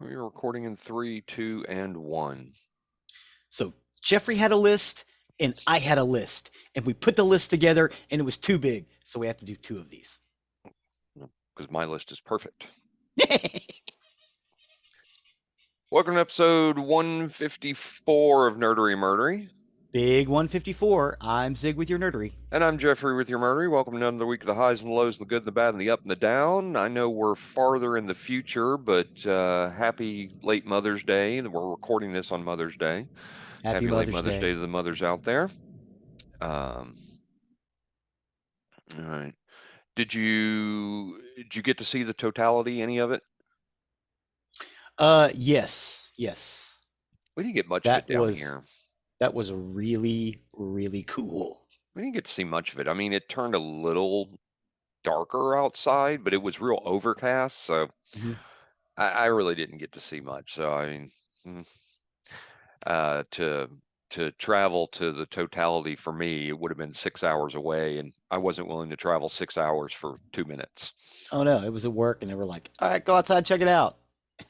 We're recording in three, two, and one. So Jeffrey had a list and I had a list, and we put the list together and it was too big. So we have to do two of these. Because my list is perfect. Welcome to episode 154 of Nerdery Murdery. Big 154. I'm Zig with your nerdery. And I'm Jeffrey with your Murdery. Welcome to another week of the highs and the lows, the good and the bad, and the up and the down. I know we're farther in the future, but happy late Mother's Day. We're recording this on Mother's Day. Happy Happy late Mother's Mother's Day. Day to the mothers out there. Um, all right. Did you get to see the totality, any of it? Yes. We didn't get much of it That down was here. that was really cool. We didn't get to see much of it. I mean, it turned a little darker outside, but it was real overcast, so Mhm. I really didn't get to see much. So I mean, mm, uh, to to travel to the totality for me, it would have been 6 hours away, and I wasn't willing to travel 6 hours for 2 minutes. Oh no, it was at work and they were like, "All right, go outside, check it out."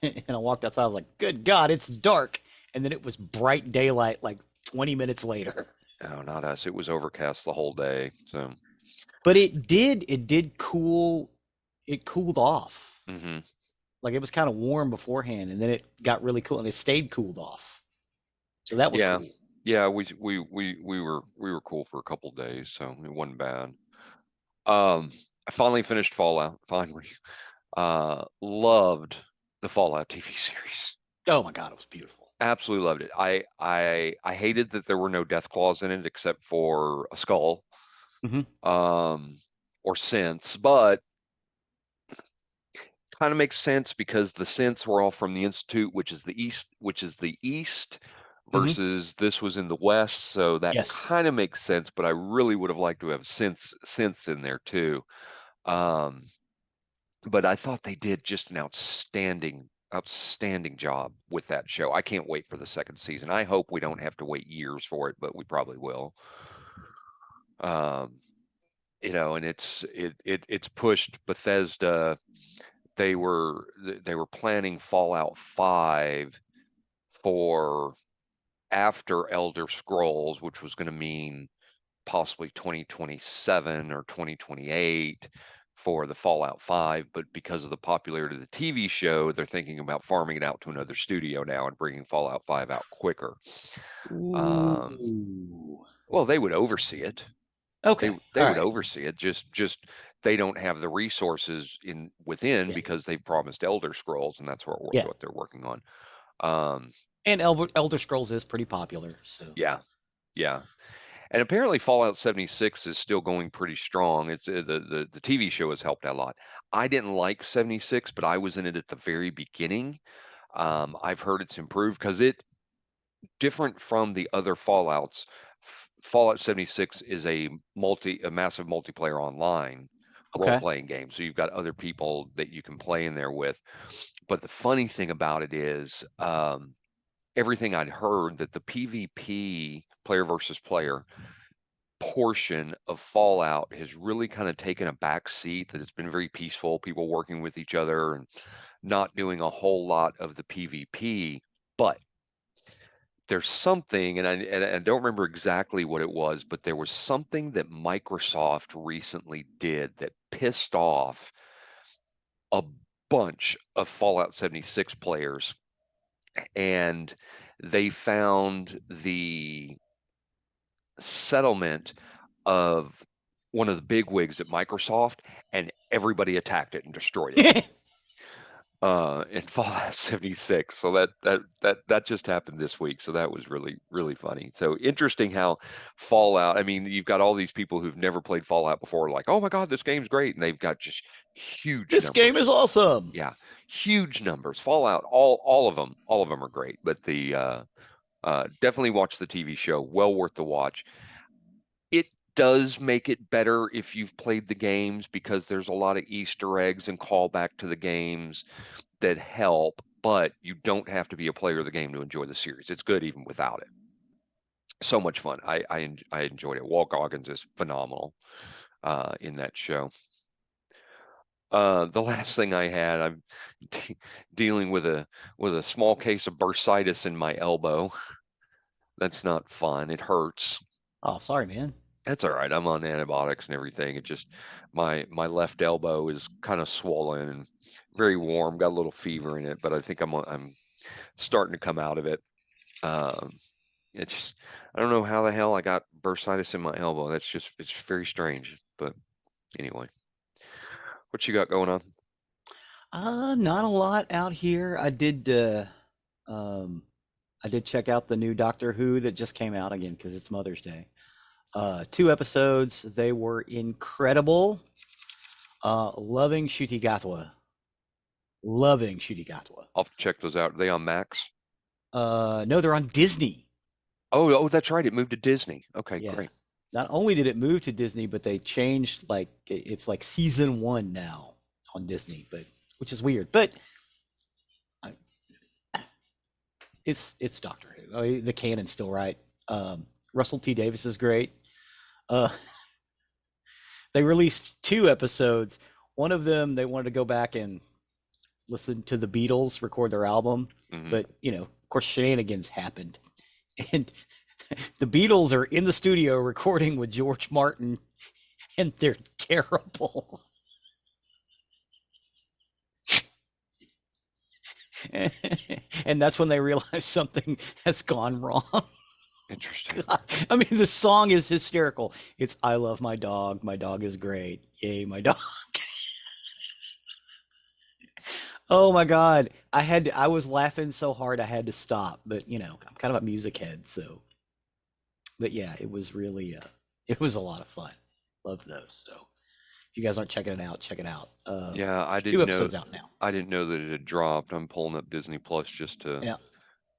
And I walked outside. I was like, "Good God, it's dark!" And then it was bright daylight like 20 minutes later. No, not us. It was overcast the whole day. So, But it did cool. It cooled off. hmm Like it was kind of warm beforehand, and then it got really cool, and it stayed cooled off. So that was yeah, cool. yeah. We were cool for a couple days, so it wasn't bad. Um, I finally finished Fallout. Finally. Loved the Fallout TV series. Oh my God, it was beautiful. Absolutely loved it. I hated that there were no death claws in it except for a skull, Hmm. um, or synths, but kind of makes sense because the synths were all from the Institute, which is the east, Hmm. versus this was in the west, so that Yes. kind of makes sense. But I really would have liked to have synths in there too. Um, but I thought they did just an outstanding job with that show. I can't wait for the second season. I hope we don't have to wait years for it, but we probably will. Um, and it's pushed Bethesda. They were planning Fallout 5 for after Elder Scrolls, which was going to mean possibly 2027 or 2028 for the Fallout 5, but because of the popularity of the TV show, they're thinking about farming it out to another studio now and bringing Fallout 5 out quicker. Um, Ooh. well, they would oversee it. They Okay. they All would right. oversee it. Just they don't have the resources in within Yeah. because they've promised Elder Scrolls, and that's Yeah. what they're working on. Um, And Elder Scrolls is pretty popular, so yeah, yeah. And apparently Fallout 76 is still going pretty strong. It's the TV show has helped out a lot. I didn't like 76, but I was in it at the very beginning. I've heard it's improved because it different from the other Fallouts. Fallout 76 is a massive multiplayer online okay. role-playing game. So you've got other people that you can play in there with. But the funny thing about it is everything I'd heard that the PvP player versus player portion of Fallout has really kind of taken a back seat, that it's been very peaceful, people working with each other and not doing a whole lot of the PvP. But there's something, and I don't remember exactly what it was, but there was something that Microsoft recently did that pissed off a bunch of Fallout 76 players, and they found the settlement of one of the big wigs at Microsoft, and everybody attacked it and destroyed it in Fallout 76. So that just happened this week. So that was really funny. So interesting how Fallout. I mean, you've got all these people who've never played Fallout before, like, oh my God, this game's great, and they've got just huge This game is numbers. awesome. Yeah, huge numbers. Fallout, all of them are great, but the definitely watch the TV show. Well worth the watch. It does make it better if you've played the games because there's a lot of Easter eggs and callback to the games that help, but you don't have to be a player of the game to enjoy the series. It's good even without it. So much fun. I enjoyed it. Walt Goggins is phenomenal in that show. The last thing I had, I'm dealing with a small case of bursitis in my elbow. That's not fun. It hurts. Oh, sorry, man. That's all right. I'm on antibiotics and everything. It just my left elbow is kind of swollen and very warm. Got a little fever in it, but I think I'm starting to come out of it. Um, it's just, I don't know how the hell I got bursitis in my elbow. It's very strange. But anyway, what you got going on? Not a lot out here. Um, I did check out the new Doctor Who that just came out again because it's Mother's Day. Two episodes. They were incredible. Loving Shuti Gatwa. Loving Shuti Gatwa. I'll have to check those out. Are they on Max? No, they're on Disney. Oh, that's right. It moved to Disney. Okay, Yeah. great. Not only did it move to Disney, but they changed it's like season one now on Disney, but which is weird. But I, it's Doctor Who. I mean, the canon's still right. Russell T Davis is great. Uh, they released two episodes. One of them they wanted to go back and listen to the Beatles record their album, Hmm. but of course, shenanigans happened, and the Beatles are in the studio recording with George Martin, and they're terrible. And that's when they realize something has gone wrong. Interesting. God. I mean, the song is hysterical. It's "I love my dog. My dog is great. Yay, my dog." Oh my God, I was laughing so hard I had to stop. But I'm kind of a music head, so. But yeah, it was really it was a lot of fun. Love those. So if you guys aren't checking it out, check it out. Yeah, There's two episodes out now. I didn't know that it had dropped. I'm pulling up Disney Plus Yeah.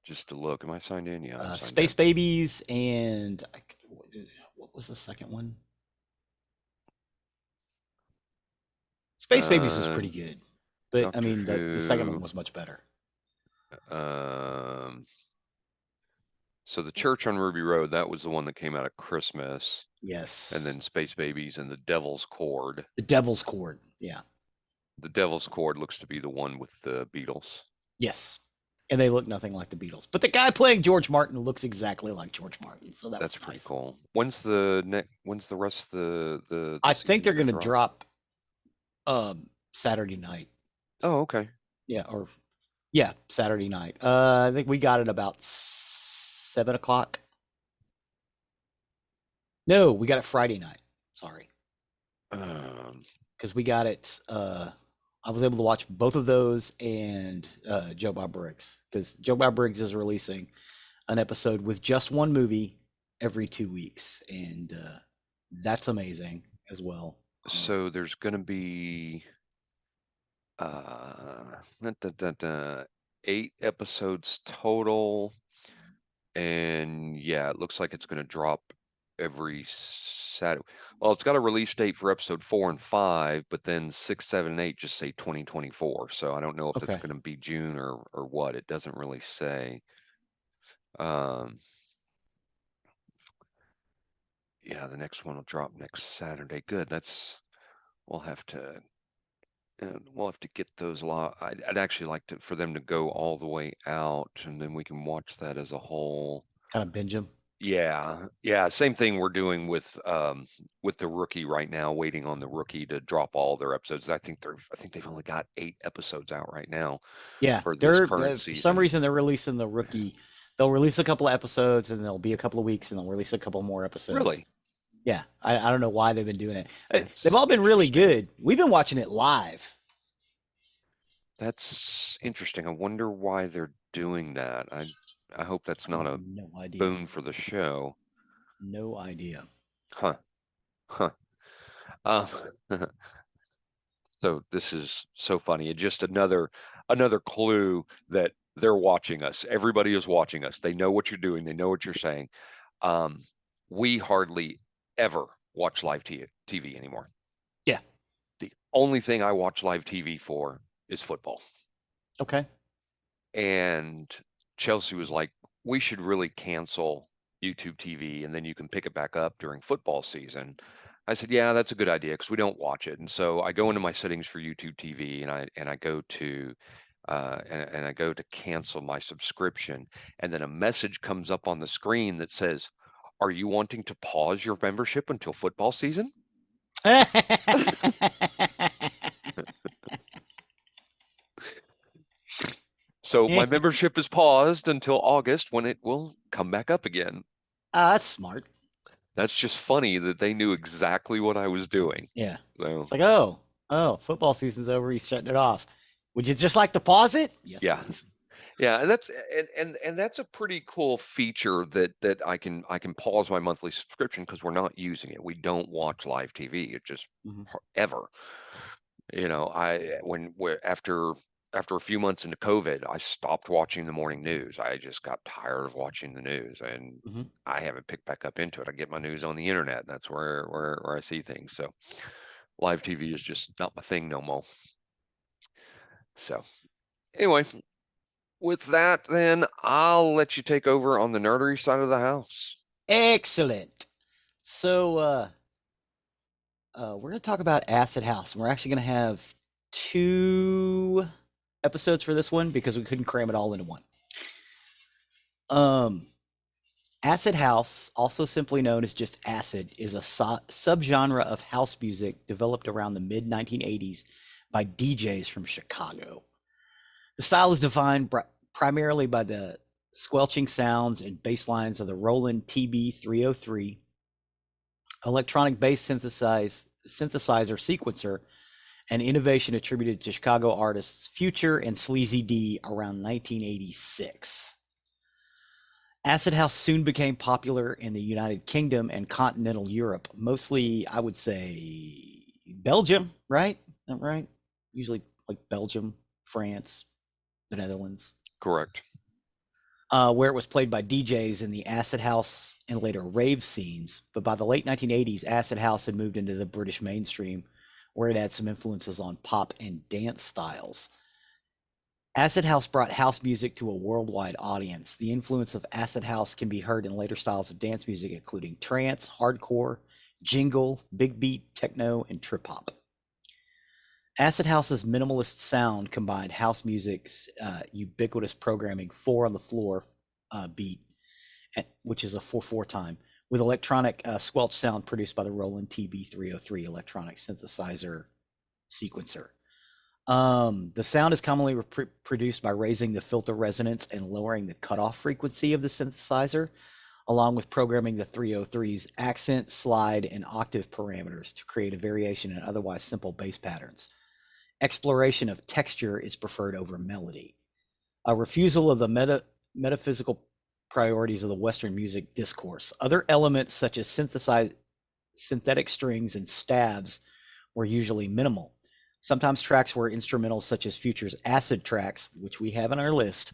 just to look. Am I signed in? Yeah, I'm signed Space in. Babies and what was the second one? Space Babies was Uh, pretty good, but I Doctor mean the second one Who. was much better. Um, so the Church on Ruby Road, that was the one that came out at Christmas, and Yes. then Space Babies and the Devil's Chord. The Devil's Chord. Yeah. The Devil's Chord looks to be the one with the Beatles. Yes. And they look nothing like the Beatles, but the guy playing George Martin looks exactly like George Martin, so that That's was pretty nice. cool. When's the rest of the I think season they're gonna going to drop? drop Saturday night. Oh, okay. Yeah, or yeah, Saturday night. I think we got it about 7 o'clock. No, we got it Friday night. Sorry, Um, because we got it. I was able to watch both of those and Joe Bob Briggs because Joe Bob Briggs is releasing an episode with just one movie every 2 weeks, and that's amazing as well. so there's gonna be uh da, da, da, da, 8 episodes total, and yeah, it looks like it's gonna drop every Saturday. Well, it's got a release date for episode 4 and 5, but then 6, 7, and 8 just say 2024. So I don't know if it's Okay, gonna be June or what. It doesn't really say. Um, yeah, the next one will drop next Saturday. Good. We'll have to we'll have to get those I'd actually like to for them to go all the way out, and then we can watch that as a whole. kind of binge them. Yeah, yeah. Same thing we're doing with the Rookie right now, waiting on the Rookie to drop all their episodes. I think they've only got 8 episodes out right now Yeah, for this they're current for some season. reason they're releasing the Rookie. They'll release a couple of episodes and there'll be a couple of weeks and they'll release a couple more episodes. Really, Yeah, I don't know why they've been doing it. They've that's all been really interesting. good. We've been watching it live. That's interesting. I wonder why they're doing that. I hope that's I not have a no idea. boon for the show. No idea. Huh. Huh. Um, So this is so funny. And just another clue that they're watching us. Everybody is watching us. They know what you're doing. They know what you're saying. Um, we hardly ever watch live TV anymore. Yeah. The only thing I watch live TV for is football. Okay. And Chelsea was like, we should really cancel YouTube TV and then you can pick it back up during football season. I said, yeah, that's a good idea because we don't watch it. And so I go into my settings for YouTube TV and I go to and I go to cancel my subscription, and then a message comes up on the screen that says, "Are you wanting to pause your membership until football season?" So my membership is paused until August when it will come back up again. That's smart. That's just funny that they knew exactly what I was doing. Yeah. So It's like, oh, football season's over. He's shutting it off. Would you just like to pause it? Yes, yeah, please. yeah, and that's a pretty cool feature that I can pause my monthly subscription because we're not using it. We don't watch live TV. It just Hmm. ever. I when we're after a few months into COVID, I stopped watching the morning news. I just got tired of watching the news, and Hmm. I haven't picked back up into it. I get my news on the internet, and that's where I see things. So live TV is just not my thing no more. So anyway, with that, then I'll let you take over on the nerdery side of the house. Excellent. So, we're going to talk about Acid House. And we're actually going to have two episodes for this one because we couldn't cram it all into one. Um, Acid House, also simply known as just acid, is a subgenre of house music developed around the mid 1980s by DJs from Chicago. The style is defined primarily by the squelching sounds and bass lines of the Roland TB-303 electronic bass synthesizer sequencer, an innovation attributed to Chicago artists Future and Sleazy D around 1986. Acid house soon became popular in the United Kingdom and continental Europe, mostly, I would say, Belgium, right? Is that right? Usually like Belgium, France, the Netherlands, Correct. where it was played by DJs in the acid house and later rave scenes. But by the late 1980s, acid house had moved into the British mainstream, where it had some influences on pop and dance styles. Acid house brought house music to a worldwide audience. The influence of acid house can be heard in later styles of dance music, including trance, hardcore, jingle, big beat, techno, and trip hop. Acid House's minimalist sound combined house music's ubiquitous programming 4 on the floor beat, which is a 4/4 time, with electronic squelch sound produced by the Roland TB-303 electronic synthesizer sequencer. The sound is commonly produced by raising the filter resonance and lowering the cutoff frequency of the synthesizer, along with programming the 303's accent, slide, and octave parameters to create a variation in otherwise simple bass patterns. Exploration of texture is preferred over melody. A refusal of the metaphysical priorities of the Western music discourse. Other elements such as synthetic strings and stabs were usually minimal. Sometimes tracks were instrumental, such as Future's acid tracks, which we have on our list,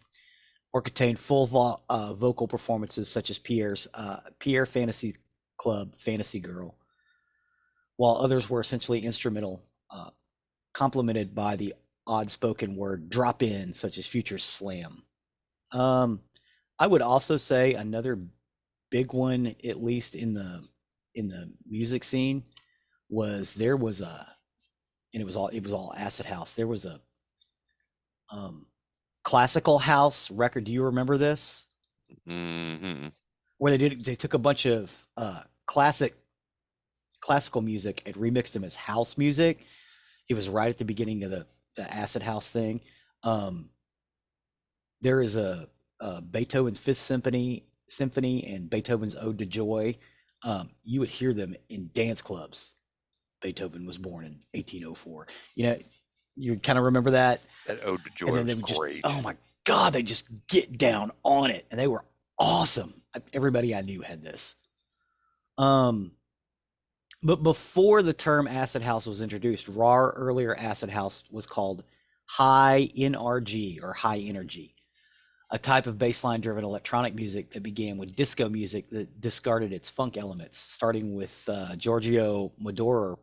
or contained full vocal performances, such as Pierre Fantasy Club, Fantasy Girl, while others were essentially instrumental, complemented by the odd spoken word drop in, such as Future's Slam. Um, I would also say another big one, at least in the music scene, was there was a and it was all acid house. There was a um, classical house record. Do you remember this? Hmm. Where they took a bunch of classical music and remixed them as house music. It was right at the beginning of the acid house thing. Um, there is a Beethoven's Fifth Symphony and Beethoven's Ode to Joy. You would hear them in dance clubs. Beethoven was born in 1804. You know, you kind of remember that. That Ode to And Joy then they was would just, great. oh my God, they just get down on it. And they were awesome. Everybody I knew had this. Um, but before the term acid house was introduced, raw earlier acid house was called high NRG or high energy, a type of baseline driven electronic music that began with disco music that discarded its funk elements, starting with Giorgio Moroder,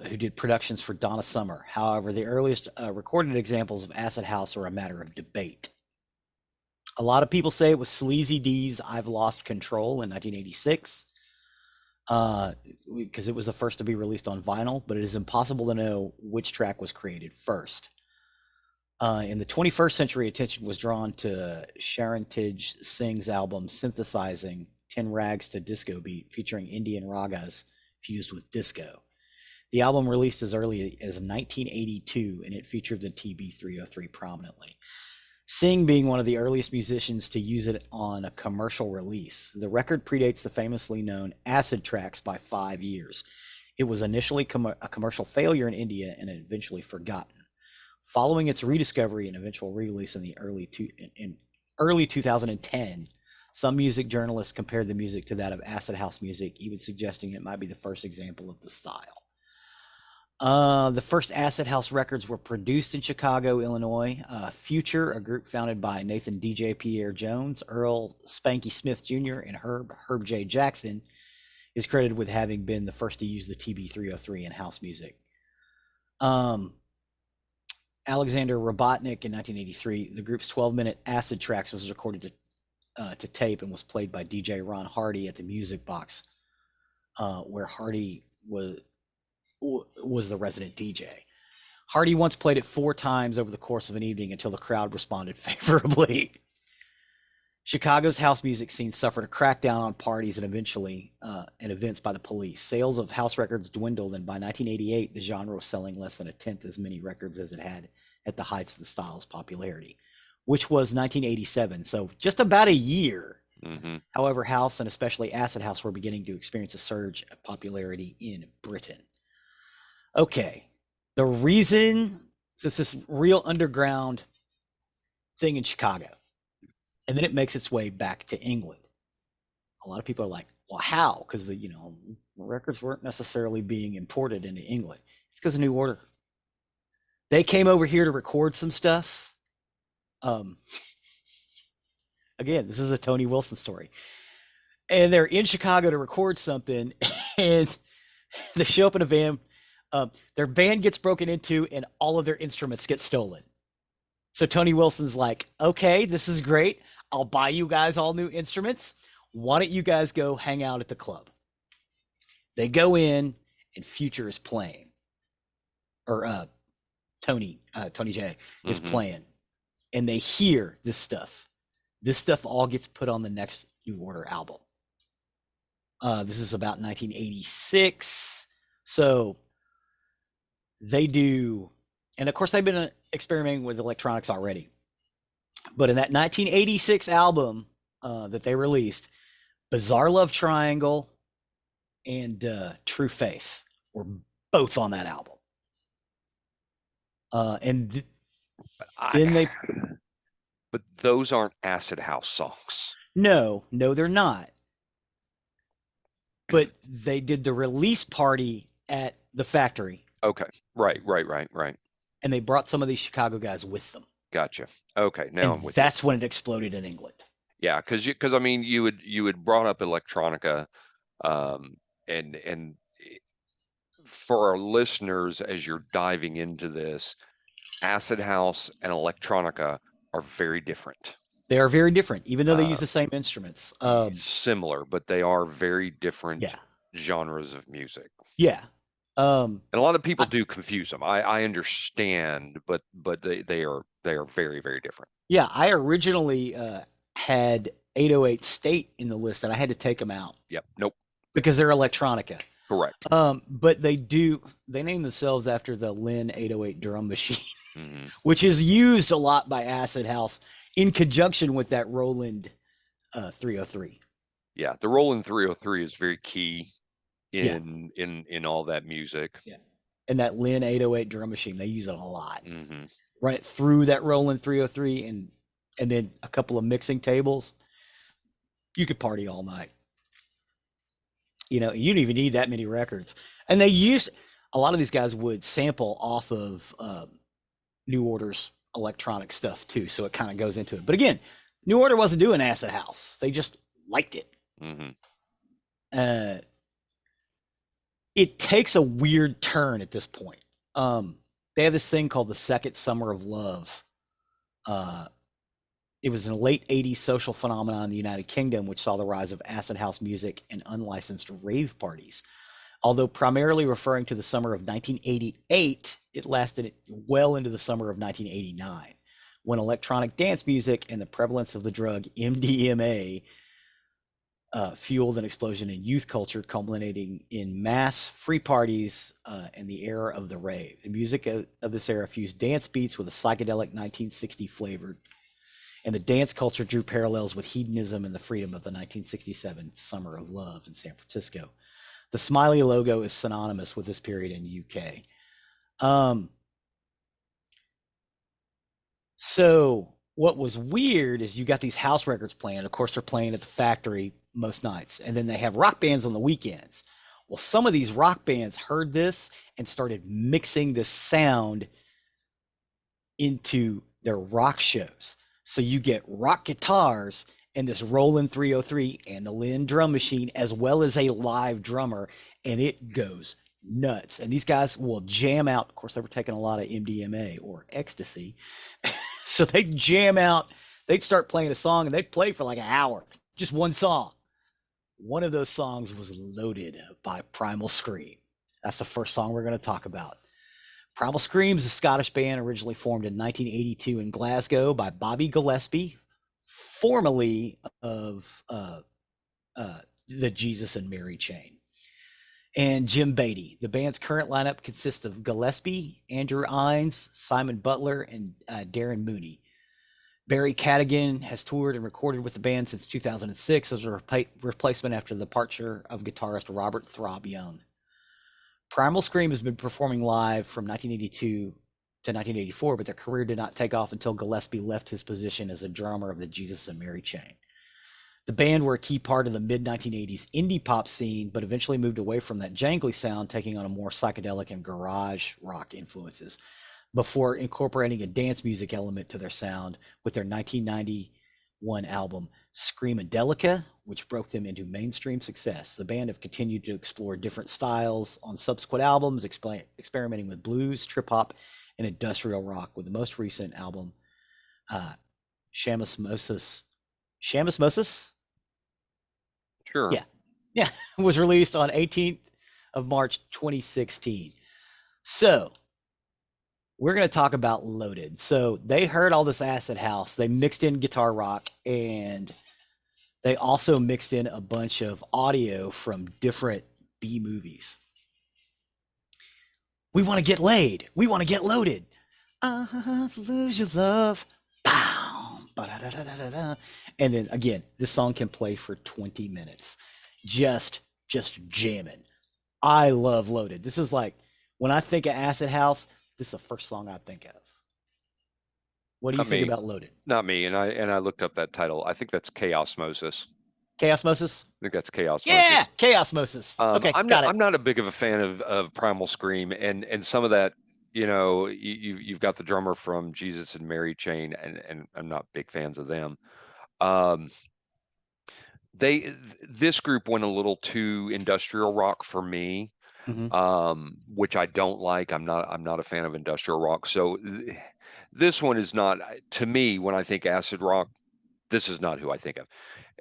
who did productions for Donna Summer. However, the earliest recorded examples of acid house are a matter of debate. A lot of people say it was Sleazy D's I've Lost Control in 1986. because it was the first to be released on vinyl, but it is impossible to know which track was created first. In the 21st century, attention was drawn to Sharon Tej Singh's album Synthesizing 10 Rags to Disco Beat, featuring Indian ragas fused with disco. The album released as early as 1982, and it featured the TB-303 prominently. Singh being one of the earliest musicians to use it on a commercial release. The record predates the famously known Acid Tracks by 5 years. It was initially a commercial failure in India and eventually forgotten. Following its rediscovery and eventual re-release in early 2010, some music journalists compared the music to that of acid house music, even suggesting it might be the first example of the style. The first acid house records were produced in Chicago, Illinois. Future, a group founded by Nathan DJ Pierre Jones, Earl Spanky Smith Jr., and Herb J. Jackson, is credited with having been the first to use the TB-303 in house music. Alexander Robotnik in 1983, the group's 12-minute Acid Tracks was recorded to tape and was played by DJ Ron Hardy at the Music Box, where Hardy was the resident DJ. Hardy once played it 4 times over the course of an evening until the crowd responded favorably. Chicago's house music scene suffered a crackdown on parties and eventually and events by the police. Sales of house records dwindled, and by 1988, the genre was selling less than a tenth as many records as it had at the heights of the style's popularity, which was 1987, so just about a year. Mm-hmm. However, house and especially acid house were beginning to experience a surge of popularity in Britain. Okay, the reason, since this real underground thing in Chicago, and then it makes its way back to England. A lot of people are like, well, how? Because the records weren't necessarily being imported into England. It's because of New Order. They came over here to record some stuff. Again, this is a Tony Wilson story. And they're in Chicago to record something, and they show up in a van. Their van gets broken into, and all of their instruments get stolen. So Tony Wilson's like, okay, this is great. I'll buy you guys all new instruments. Why don't you guys go hang out at the club? They go in, and Future is playing. Or Tony J is playing. And they hear this stuff. This stuff all gets put on the next New Order album. This is about 1986. So they do, and of course they've been experimenting with electronics already. But in that 1986 album that they released, Bizarre Love Triangle and True Faith were both on that album. But those aren't acid house songs. No, they're not. But they did the release party at the factory. Okay, right. And they brought some of these Chicago guys with them. Gotcha. Okay, now I'm with you. That's when it exploded in England. Yeah, because I mean, you had brought up electronica, and for our listeners, as you're diving into this, acid house and electronica are very different. They are very different, even though they use the same instruments. Similar, but they are very different genres of music. Yeah. And a lot of people do confuse them. I understand, but they are very, very different. Yeah, I originally had 808 State in the list, and I had to take them out. Yep. Nope. Because they're electronica. Correct. But they name themselves after the Lynn 808 drum machine, which is used a lot by acid house in conjunction with that Roland 303. Yeah, the Roland 303 is very key in all that music. Yeah, and that Lynn 808 drum machine, they use it a lot. Run it through that Roland 303, and then a couple of mixing tables. You could party all night. You don't even need that many records. And they used, a lot of these guys would sample off of New Order's electronic stuff too, so it kind of goes into it. But again, New Order wasn't doing acid house; they just liked it. It takes a weird turn at this point. They have this thing called the Second Summer of Love It was a late 80s social phenomenon in the United Kingdom, which saw the rise of acid house music and unlicensed rave parties. Although primarily referring to the summer of 1988, it lasted well into the summer of 1989, when electronic dance music and the prevalence of the drug MDMA fueled an explosion in youth culture, culminating in mass free parties and the era of the rave. The music of this era fused dance beats with a psychedelic 1960 flavor, and the dance culture drew parallels with hedonism and the freedom of the 1967 Summer of Love in San Francisco. The smiley logo is synonymous with this period in the UK. So what was weird is you got these house records playing. Of course, they're playing at the factory most nights, and then they have rock bands on the weekends. Well, some of these rock bands heard this and started mixing this sound into their rock shows. So you get rock guitars and this Roland 303 and the Lynn drum machine, as well as a live drummer, and it goes nuts. And these guys will jam out. Of course, they were taking a lot of MDMA or ecstasy. So they'd jam out, they'd start playing a song, and they'd play for like an hour, just one song. One of those songs was Loaded by Primal Scream. That's the first song we're going to talk about. Primal Scream is a Scottish band originally formed in 1982 in Glasgow by Bobby Gillespie, formerly of the Jesus and Mary chain, and Jim Beatty. The band's current lineup consists of Gillespie, Andrew Ines, Simon Butler, and Darren Mooney. Barry Cadigan has toured and recorded with the band since 2006 as a replacement after the departure of guitarist Robert Throb Young. Primal Scream has been performing live from 1982 to 1984, but their career did not take off until Gillespie left his position as a drummer of the Jesus and Mary chain. The band were a key part of the mid-1980s indie pop scene, but eventually moved away from that jangly sound, taking on a more psychedelic and garage rock influences, before incorporating a dance music element to their sound with their 1991 album Screamadelica, which broke them into mainstream success. The band have continued to explore different styles on subsequent albums, experimenting with blues, trip-hop, and industrial rock, with the most recent album, Shamusmosis. Shamusmosis? Sure. Yeah. Yeah. Was released on 18th of March 2016. So we're going to talk about Loaded. So they heard all this acid house. They mixed in guitar rock, and they also mixed in a bunch of audio from different B movies. We want to get laid. We want to get loaded. Lose your love. Bow. Ba-da-da-da-da-da. And then again, this song can play for 20 minutes. Just jamming. I love Loaded. This is like, when I think of Acid House, this is the first song I think of. What do you Not think me. about Loaded? Not me. And I looked up that title. I think that's Chaosmosis. Chaosmosis? I think that's Yeah, Chaosmosis. Chaosmosis. Okay, I'm not got it. I'm not a big of a fan of Primal Scream and some of that, you've got the drummer from Jesus and Mary Chain, and I'm not big fans of them. Um, this group went a little too industrial rock for me, Mm-hmm. which I don't like. I'm not a fan of industrial rock. So this one is not, to me, when I think acid rock, this is not who I think of.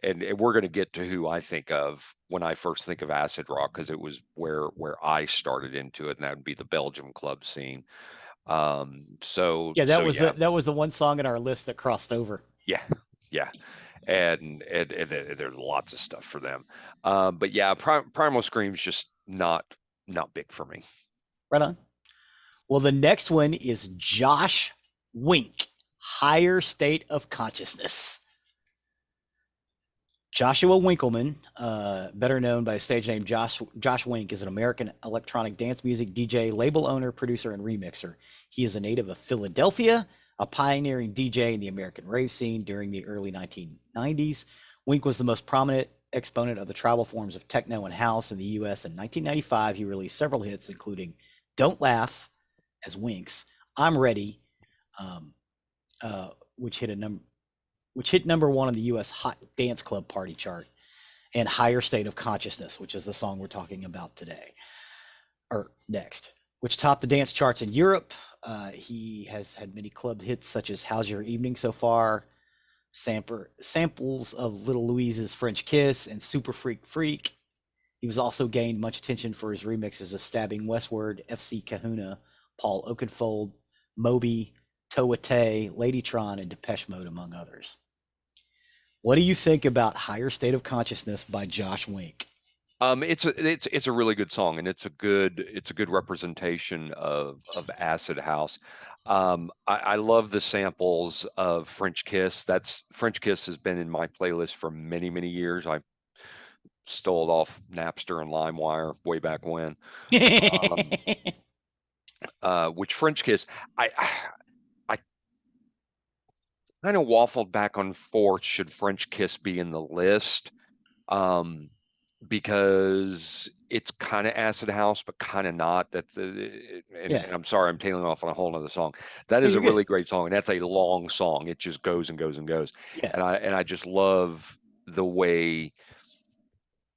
And we're going to get to who I think of when I first think of acid rock, because it was where I started into it, and that would be the Belgium club scene. So Yeah, so yeah, that was the one song in our list that crossed over. yeah, yeah, and there's lots of stuff for them. But yeah, Primal Scream's just not big for me. Right on. Well, the next one is Josh Wink, Higher State of Consciousness. Joshua Winkleman, better known by his stage name Josh Wink, is an American electronic dance music DJ, label owner, producer, and remixer. He is a native of Philadelphia, a pioneering DJ in the American rave scene during the early 1990s. Wink was the most prominent exponent of the tribal forms of techno and house in the U.S. In 1995, he released several hits, including "Don't Laugh" as Winks, "I'm Ready," um, which hit number one on the U.S. Hot Dance Club Party chart, and "Higher State of Consciousness," which is the song we're talking about today, or next, which topped the dance charts in Europe. He has had many club hits such as "How's Your Evening So Far," samples of Little Louise's French Kiss and Super Freak Freak. He was also gained much attention for his remixes of Stabbing Westward, FC Kahuna, Paul Oakenfold, Moby, Towate, Ladytron, and Depeche Mode, among others. What do you think about Higher State of Consciousness by Josh Wink? It's a really good song, and it's a good representation of acid house. I love the samples of French Kiss. That's French Kiss has been in my playlist for many, many years. I stole it off Napster and LimeWire way back when. Um, which French Kiss, I I kind of waffled back and forth. Should French Kiss be in the list? Um, because it's kind of acid house, but kind of not. And Yeah. I'm sorry, I'm tailing off on a whole nother song. That No, is a you're good. really great song, and that's a long song. It just goes and goes and goes, Yeah. and I just love the way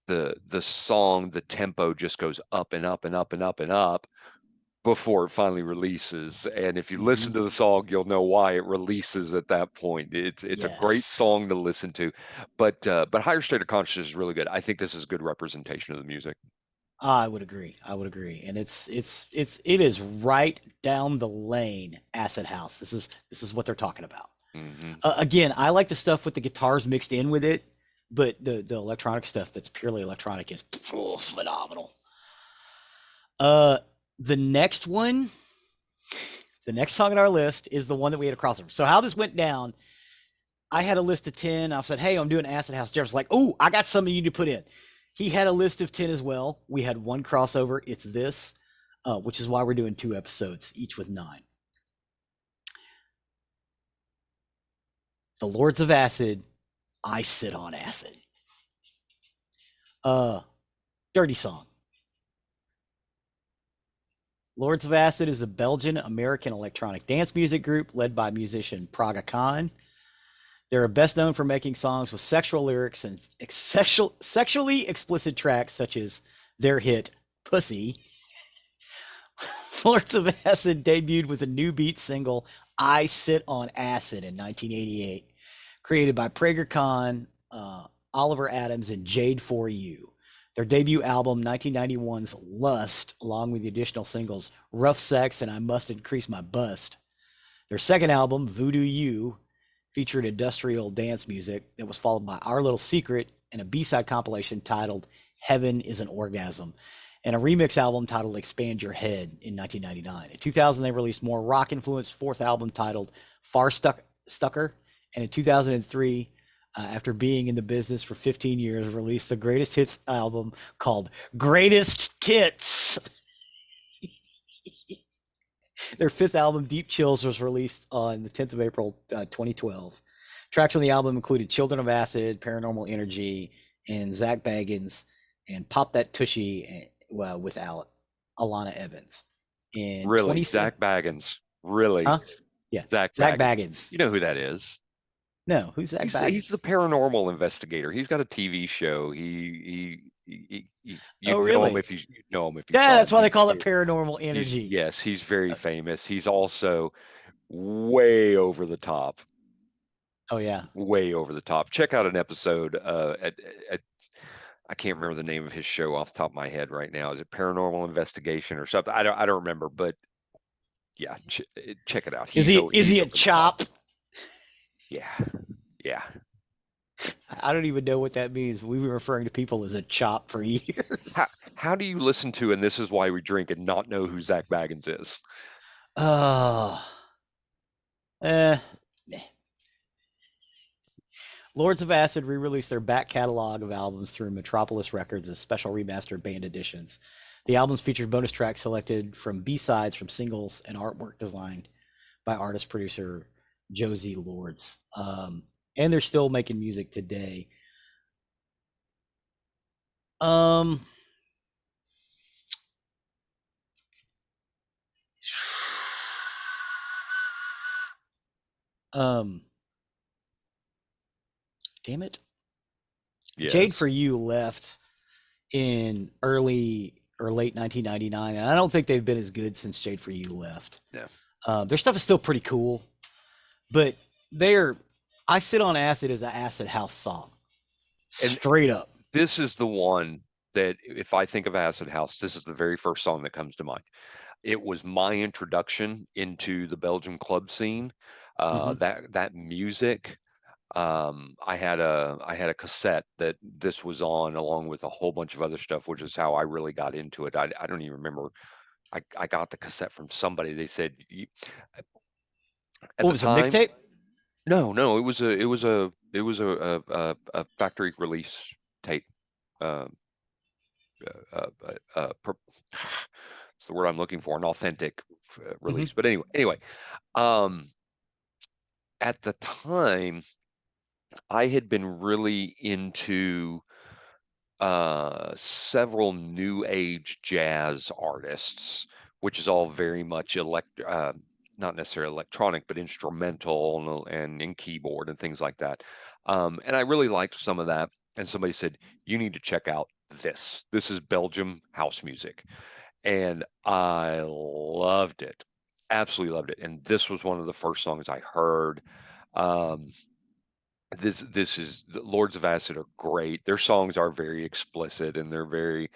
the song, the tempo just goes up and up and up and up and up before it finally releases. And if you Hmm. listen to the song, you'll know why it releases at that point. It's a great Yes. song to listen to, but Higher State of Consciousness is really good. I think this is a good representation of the music. I would agree. I would agree. And it is right down the lane, acid house. This is what they're talking about. Hmm. Again, I like the stuff with the guitars mixed in with it, but the electronic stuff that's purely electronic is phenomenal. Uh, the next one, the next song on our list is the one that we had a crossover. So how this went down, I had a list of 10. I said, "Hey, I'm doing Acid House." Jeff's like, "Oh, I got something you need to put in." He had a list of 10 as well. We had one crossover. It's this, which is why we're doing 2 episodes, each with 9. The Lords of Acid, I Sit on Acid. Uh, Dirty Song. Lords of Acid is a Belgian American electronic dance music group led by musician Praga Khan. They're best known for making songs with sexual lyrics and sexually explicit tracks such as their hit Pussy. Lords of Acid debuted with a new beat single I Sit on Acid in 1988, created by Prager Khan, Oliver Adams, and Jade For You. Their debut album, 1991's Lust, along with the additional singles Rough Sex and I Must Increase My Bust. Their second album, Voodoo You, featured industrial dance music that was followed by Our Little Secret and a B-side compilation titled Heaven is an Orgasm, and a remix album titled Expand Your Head in 1999. In 2000, they released more rock-influenced fourth album titled Far Stucker, and in 2003, after being in the business for 15 years, released the greatest hits album called Greatest Tits. Their fifth album, Deep Chills, was released on the 10th of April, 2012. Tracks on the album included Children of Acid, Paranormal Energy, and Zach Baggins, and Pop That Tushy with Alana Evans. In Really, 27, Zach Baggins. Really, huh? Yeah, Zach Zach Baggins. Baggins. You know who that is? No, who's Zach He's the Baggins? paranormal investigator. He's got a TV show. Oh, You'd know him really? if you'd know him if you Yeah, saw that's him. why they call it Paranormal He's Energy. yes, he's very Uh, famous. He's also way over the top, oh, yeah. way over the top. Check out an episode at I can't remember the name of his show off the top of my head right now. Is it Paranormal Investigation or something? I don't remember, but yeah, check it out. Is He's he o- is he he's a over the top. chop? Yeah, yeah. I don't even know what that means. We've been referring to people as a chop for years. How do you listen to And This Is Why We Drink and not know who Zach Baggins is? Oh, eh. Lords of Acid re-released their back catalog of albums through Metropolis Records as special remastered band editions. The albums featured bonus tracks selected from B-sides from singles and artwork designed by artist-producer Josie Lords. And they're still making music today. Um, um, damn it. Jade Yes. For You left in early or late 1999, and I don't think they've been as good since Jade For You left. No. Their stuff is still pretty cool, but they're I Sit on Acid is an acid house song, And straight up. this is the one that if I think of acid house, this is the very first song that comes to mind. It was my introduction into the Belgian club scene. Hmm. That music. I had a cassette that this was on, along with a whole bunch of other stuff, which is how I really got into it. I don't even remember. I got the cassette from somebody. They said at What the was a time. mixtape? No, no, it was a factory release tape. Uh, per, it's the word I'm looking for, an authentic Hmm. release. But anyway, um, at the time, I had been really into several new age jazz artists, which is all very much not necessarily electronic, but instrumental and in keyboard and things like that. And I really liked some of that. And somebody said, "You need to check out this. This is Belgium house music." And I loved it. Absolutely loved it. And this was one of the first songs I heard. Um, this is the Lords of Acid are great. Their songs are very explicit and they're very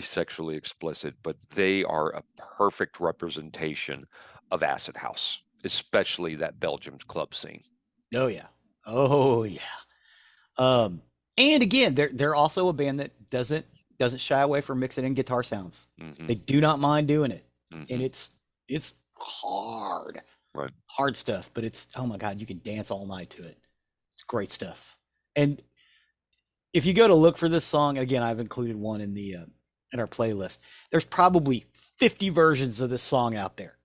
sexually explicit, but they are a perfect representation of acid house, especially that Belgium's club scene. Oh yeah. Oh yeah. Um, and again, they're also a band that doesn't shy away from mixing in guitar sounds. Hmm. They do not mind doing it, and Hmm. it's hard, Right. hard stuff. But it's, oh my god, you can dance all night to it. It's great stuff. And if you go to look for this song, again, I've included one in our playlist. There's probably 50 versions of this song out there.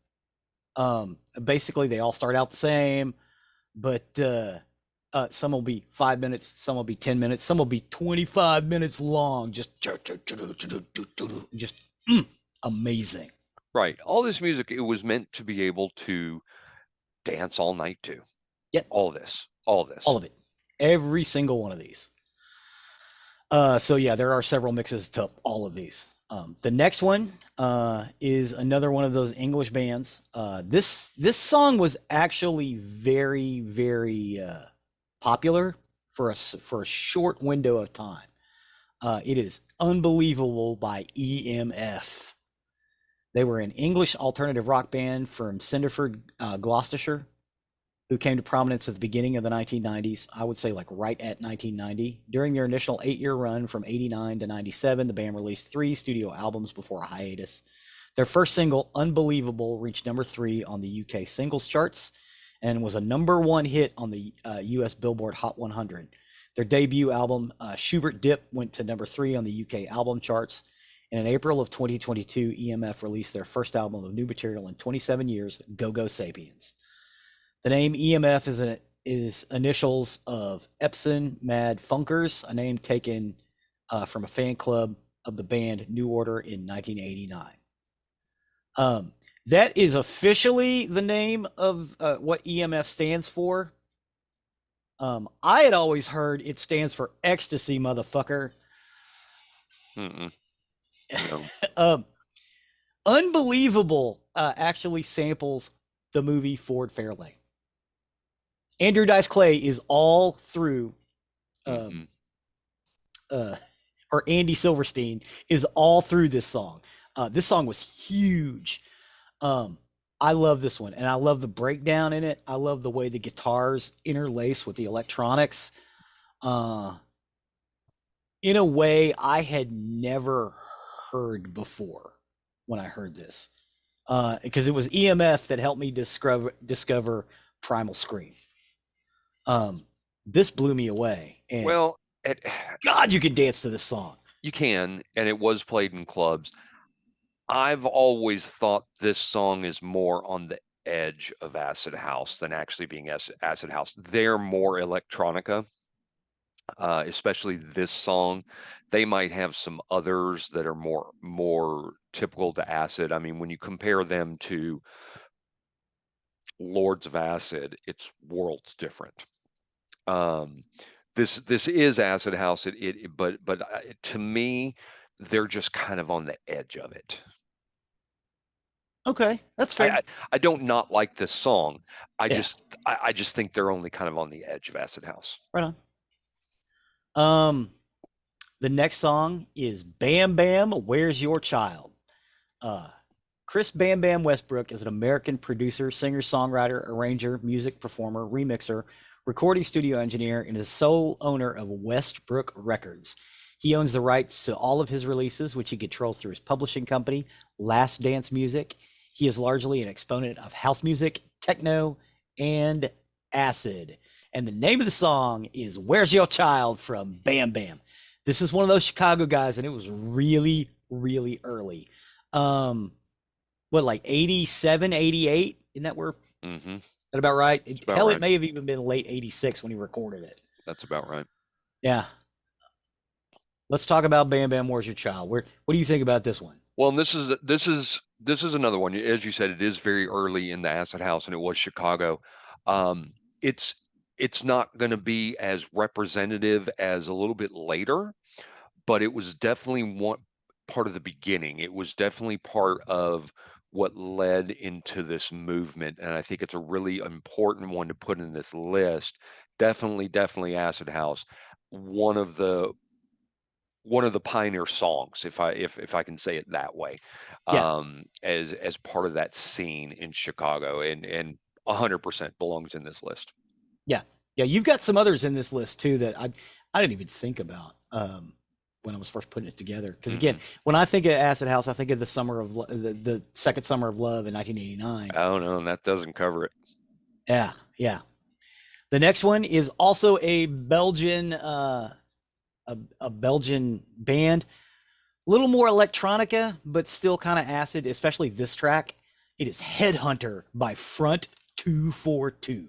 Basically, they all start out the same, but some will be 5 minutes, some will be 10 minutes, some will be 25 minutes long. Just amazing. Right. All this music, it was meant to be able to dance all night to. Yep, All this. All all this. of it, every single one of these. So yeah, there are several mixes to all of these. The next one is another one of those English bands. This song was actually very popular for a short window of time. It is Unbelievable by EMF. They were an English alternative rock band from Cinderford, Gloucestershire, who came to prominence at the beginning of the 1990s. I would say like right at 1990. During their initial 8-year run from 89 to 97, the band released 3 studio albums before a hiatus. Their first single, Unbelievable, reached number 3 on the UK singles charts and was a number 1 hit on the US Billboard Hot 100. Their debut album, Schubert Dip, went to number 3 on the UK album charts. And in April of 2022, EMF released their first album of new material in 27 years, Go Go Sapiens. The name EMF is initials of Epson Mad Funkers, a name taken from a fan club of the band New Order in 1989. Um, that is officially the name of what EMF stands for. I had always heard it stands for ecstasy, motherfucker. Mm-mm. No. um, Unbelievable actually samples the movie Ford Fairlane. Andrew Dice Clay is all through um, Hmm. uh, or Andy Silverstein is all through this song. This song was huge. Um, I love this one, and I love the breakdown in it. I love the way the guitars interlace with the electronics. Uh, in a way I had never heard before when I heard this, because it was EMF that helped me discover Primal Scream. Um, this blew me away, and Well, God, you can dance to this song. you can, and it was played in clubs. I've always thought this song is more on the edge of acid house than actually being acid house. They're more electronica, especially this song. They might have some others that are more typical to acid. I mean, when you compare them to Lords of Acid, it's worlds different. Um, this is acid house. But to me, they're just kind of on the edge of it. Okay, that's I, fair. I I don't not like this song. Yeah, I just think they're only kind of on the edge of acid house. right on. The next song is Bam Bam, Where's Your Child? Uh, Chris Bam Bam Westbrook is an American producer, singer, songwriter, arranger, music performer, remixer, recording studio engineer, and is sole owner of Westbrook Records. He owns the rights to all of his releases, which he controls through his publishing company, Last Dance Music. He is largely an exponent of house music, techno, and acid. And the name of the song is Where's Your Child from Bam Bam. This is one of those Chicago guys, and it was really, really early. Um, what, like 87, 88? Isn't that where Hmm. that about right? It's about Hell, it right. may have even been late 86 when he recorded it. That's about right. Yeah. Let's talk about Bam Bam Where's Your Child. What do you think about this one? Well, and this is another one. As you said, it is very early in the acid house, and it was Chicago. Um, it's it's not going to be as representative as a little bit later, but it was definitely one part of the beginning. It was definitely part of what led into this movement, and I think it's a really important one to put in this list. Definitely, definitely acid house. One of the one of the pioneer songs, if I can say it that way, Yeah. as part of that scene in Chicago, and 100% belongs in this list. Yeah. Yeah, you've got some others in this list too that I didn't even think about when I was first putting it together. Because again, Hmm. when I think of Acid House, I think of the second summer of love in 1989. Oh no, and that doesn't cover it. Yeah, yeah. The next one is also a Belgian band, a little more electronica, but still kind of acid, especially this track. It is Headhunter by Front 242.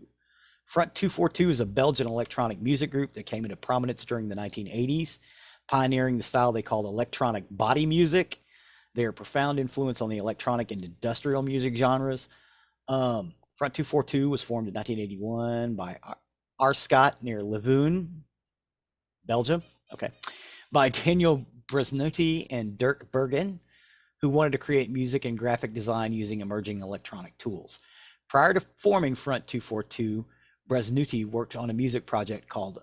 Front 242 is a Belgian electronic music group that came into prominence during the 1980s, pioneering the style they called electronic body music. Their profound influence on the electronic and industrial music genres. Front 242 was formed in 1981 by Scott near Leuven, Belgium. Okay. By Daniel Bresnuti and Dirk Bergen, who wanted to create music and graphic design using emerging electronic tools. Prior to forming Front 242, Bresnuti worked on a music project called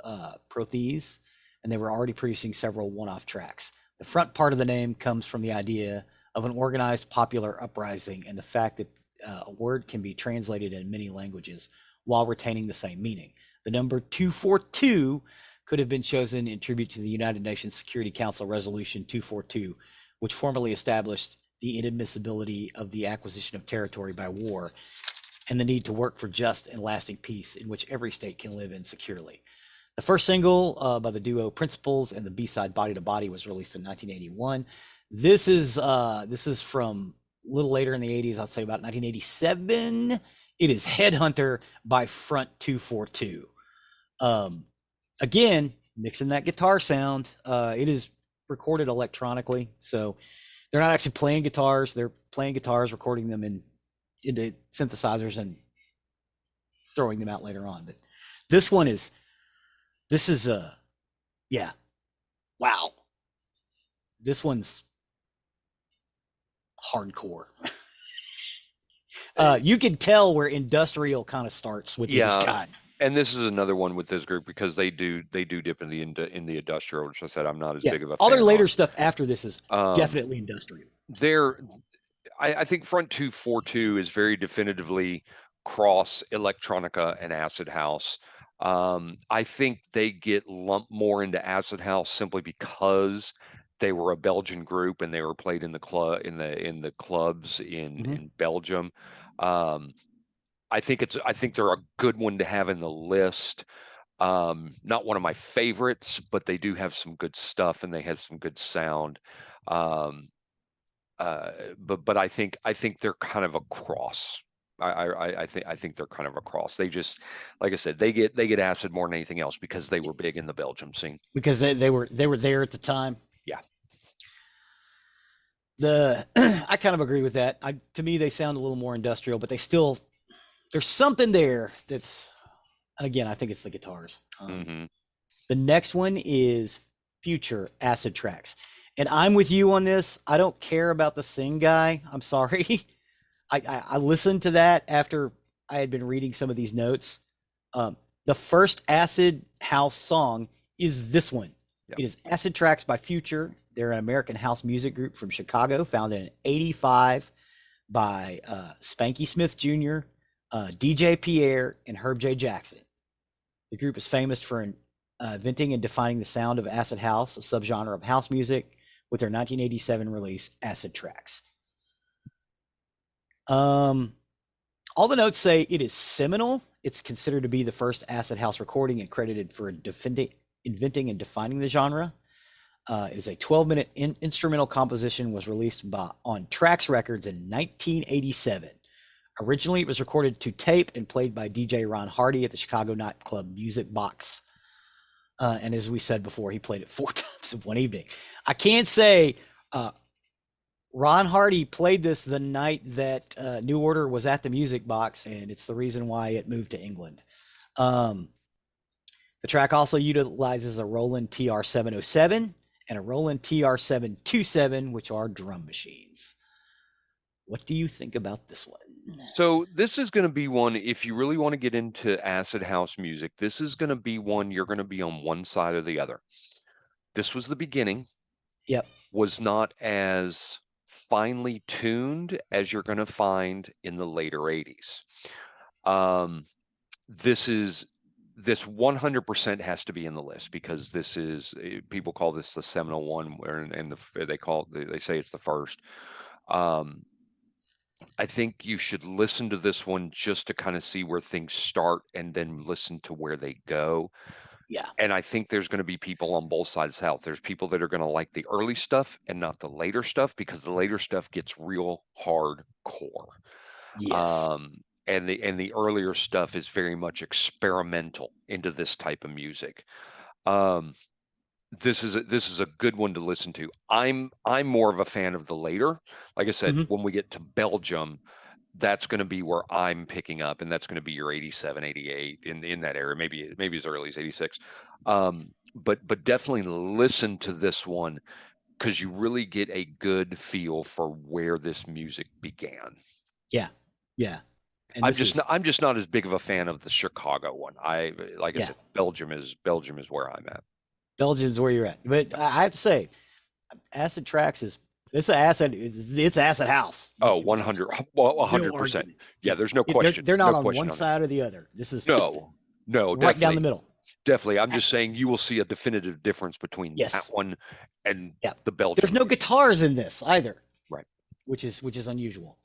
Prothese, and they were already producing several one off tracks. The front part of the name comes from the idea of an organized popular uprising and the fact that a word can be translated in many languages while retaining the same meaning. The number 242 could have been chosen in tribute to the United Nations Security Council Resolution 242, which formally established the inadmissibility of the acquisition of territory by war and the need to work for just and lasting peace in which every state can live in securely. The first single by the duo Principles and the B-side Body to Body was released in 1981. This is from a little later in the 80s, I'd say about 1987. It is Headhunter by Front 242. Um, Again, mixing that guitar sound. It is recorded electronically, so they're not actually playing guitars. They're playing guitars, recording them into synthesizers and throwing them out later on. But this one is this is yeah, wow. This one's hardcore. Uh, You can tell where industrial kind of starts with these yeah, guys. and this is another one with this group because they do dip in the industrial, which I said I'm not as Yeah, big of a all their fan later on. stuff after this is Um, definitely industrial. they're I think Front 242 is very definitively cross electronica and acid house. I think they get lumped more into acid house simply because they were a Belgian group and they were played in the in the clubs Hmm. in Belgium. Um, I think they're a good one to have in the list. Not one of my favorites, but they do have some good stuff and they have some good sound. Um, but I think they're kind of a cross. I think they're kind of a cross. They just, like I said, they get acid more than anything else because they were big in the Belgium scene. Because they were there at the time. Yeah. The I kind of agree with that. To me they sound a little more industrial, but there's something there that's, again, I think it's the guitars. Hmm. The next one is Future Acid Tracks. And I'm with you on this. I don't care about the sing guy. I'm sorry. I listened to that after I had been reading some of these notes. Um, the first acid house song is this one. Yeah. It is Acid Tracks by Future. They're an American house music group from Chicago, founded in '85 by Spanky Smith Jr., DJ Pierre, and Herb J. Jackson. The group is famous for inventing and defining the sound of acid house, a subgenre of house music, with their 1987 release, Acid Tracks. Um, all the notes say it is seminal. It's considered to be the first acid house recording and credited for inventing and defining the genre. It is a 12-minute instrumental composition, was released on Trax Records in 1987. Originally, it was recorded to tape and played by DJ Ron Hardy at the Chicago nightclub Music Box. And as we said before, he played it 4 times in one evening. I can't say Ron Hardy played this the night that New Order was at the Music Box, and it's the reason why it moved to England. The track also utilizes a Roland TR-707 and a Roland TR-727, which are drum machines. What do you think about this one? So this is going to be one, if you really want to get into acid house music, this is going to be one you're going to be on one side or the other. This was the beginning, Yep. was not as finely tuned as you're going to find in the later 80s. This 100% has to be in the list because this is, people call this the seminal one, and they say it's the first. I think you should listen to this one just to kind of see where things start and then listen to where they go. Yeah. And I think there's going to be people on both sides of the house. There's people that are going to like the early stuff and not the later stuff because the later stuff gets real hardcore. Yes. And the earlier stuff is very much experimental into this type of music. This is a good one to listen to. I'm more of a fan of the later. Like I said, when we get to Belgium, that's going to be where I'm picking up, and that's going to be your 87, 88 in that area, maybe as early as 86. But definitely listen to this one because you really get a good feel for where this music began. Yeah. Yeah. And this is I'm just not as big of a fan of the Chicago one. Like I yeah. said, Belgium is where I'm at. Belgium's where you're at. But I have to say, Acid Tracks is it's acid house. Oh, 100, well, No 100%. argument. Yeah, Yeah. there's no They're question. they're not No on question one on it. side or the other. This is No, right down the definitely. middle. Definitely. I'm just saying you will see a definitive difference between that Yes. one and Yeah. the Belgium There's no music. guitars in this either. Right. Which is unusual.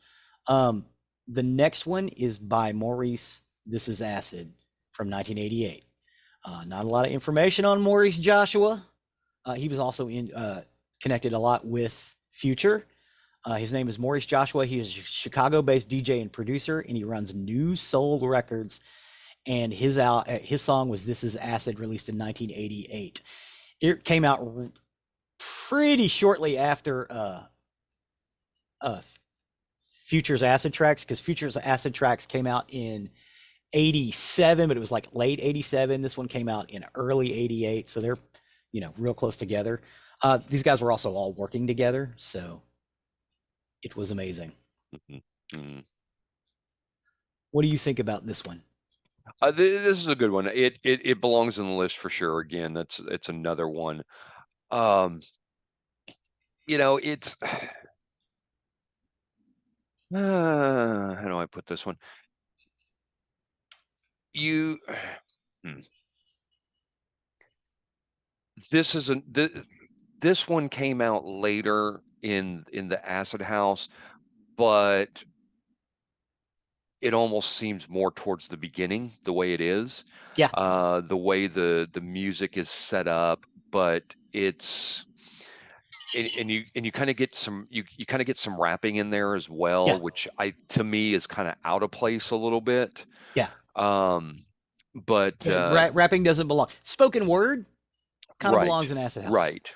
The next one is by Maurice. This is Acid from 1988. Not a lot of information on Maurice Joshua. He was also connected a lot with Future. His name is Maurice Joshua. He is a Chicago-based DJ and producer, and he runs New Soul Records. And his song was "This Is Acid," released in 1988. It came out pretty shortly after Future's Acid Tracks, because Future's Acid Tracks came out in '87, but it was like late '87. This one came out in early '88, so they're real close together. These guys were also all working together, so it was amazing. Mm-hmm. What do you think about this one? This is a good one. It belongs on the list for sure. Again, it's another one. It's how do I put this one? You this is this one came out later in the acid house, but it almost seems more towards the beginning, the way it is. Yeah. The way the music is set up, but it's and you kind of get some you kind of get some rapping in there as well, Yeah. which to me is kind of out of place a little bit. Yeah. But Rapping doesn't belong. Spoken word kind of right, belongs in acid house. right.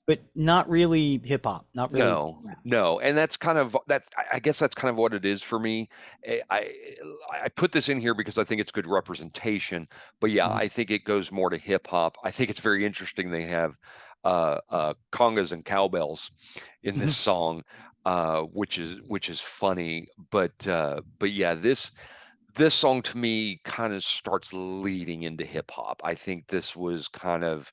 But not really hip hop, not really rap. No, and that's kind of I guess that's kind of what it is for me. I put this in here because I think it's good representation, but yeah, I think it goes more to hip hop. I think it's very interesting they have congas and cowbells in this song. which is funny. But yeah, this song to me kind of starts leading into hip hop. I think this was kind of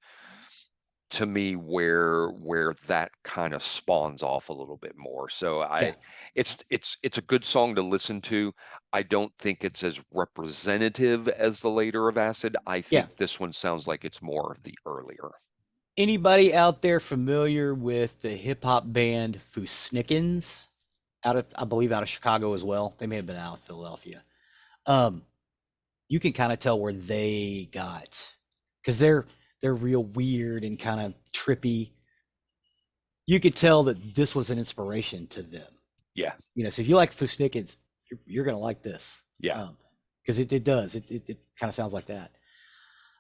to me where that kind of spawns off a little bit more. So Yeah, it's a good song to listen to. I don't think it's as representative as the later of Acid. I yeah. think this one sounds like it's more of the earlier. Anybody out there familiar with the hip hop band Fusnickens? Out of, I believe, out of Chicago as well. They may have been out of Philadelphia. Um, you can kind of tell where they got, because they're real weird and kind of trippy. You could tell that this was an inspiration to them. Yeah, So if you like Fusnickens, you're gonna like this, yeah. because it does. It kind of sounds like that.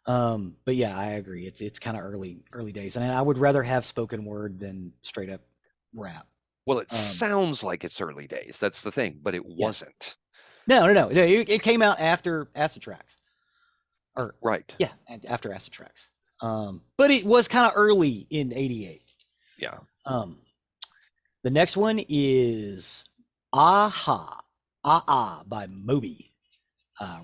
But yeah, I agree. It's kind of early days, and I would rather have spoken word than straight up rap. Well, it Um, sounds like it's early days. That's the thing, but it yeah. wasn't. No, no, no, no. It came out after Acid Tracks, or Right. yeah, after Acid Tracks. But it was kind of early in '88. Yeah. Um, the next one is Aha, by Moby.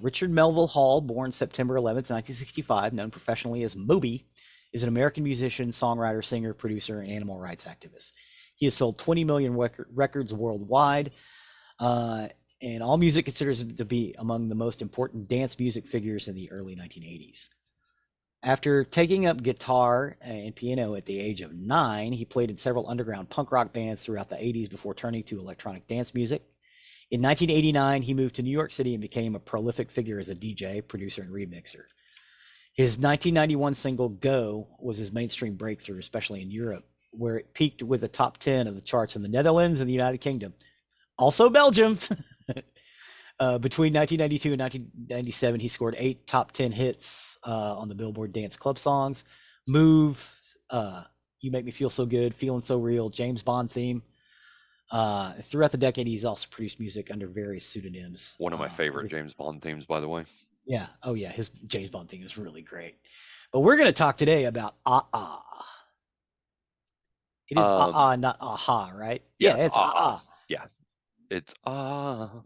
Richard Melville Hall, born September 11th, 1965, known professionally as Moby, is an American musician, songwriter, singer, producer, and animal rights activist. He has sold 20 million records worldwide, uh, and all music considers him to be among the most important dance music figures in the early 1980s. After taking up guitar and piano at the age of 9, he played in several underground punk rock bands throughout the 80s before turning to electronic dance music. In 1989, he moved to New York City and became a prolific figure as a DJ, producer, and remixer. His 1991 single Go was his mainstream breakthrough, especially in Europe, where it peaked with the top 10 of the charts in the Netherlands and the United Kingdom. Also Belgium. Between 1992 and 1997, he scored 8 top 10 hits on the Billboard Dance Club songs. Move, You Make Me Feel So Good, Feeling So Real, James Bond theme. Throughout the decade, he's also produced music under various pseudonyms. One of my favorite James Bond themes, by the way. Yeah, oh yeah, his James Bond theme is really great. But we're going to talk today about Ah. It is Um, not Aha, right? yeah, Yeah, it's it's Ah. Yeah, it's ah.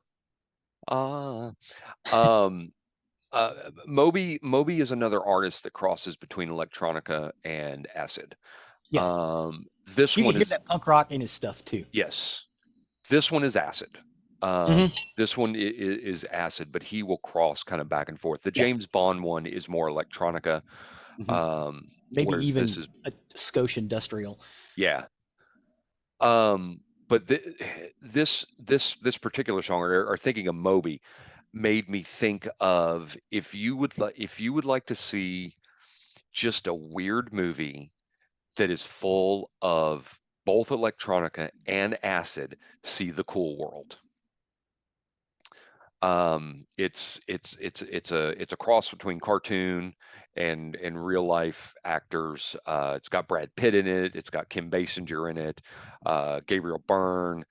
Um, Moby is another artist that crosses between electronica and acid. Yeah, This you can one hear is that punk rock in his stuff too. yes, this one is acid. Hmm. This one is acid, but he will cross kind of back and forth. The Yeah. James Bond one is more electronica, Hmm. Maybe whereas this even is a Scotia industrial. yeah. But this particular song, or thinking of Moby, made me think of if you would like to see just a weird movie that is full of both electronica and acid, see The Cool World. It's a cross between cartoon and real life actors. It's got Brad Pitt in it. It's got Kim Basinger in it. Gabriel Byrne.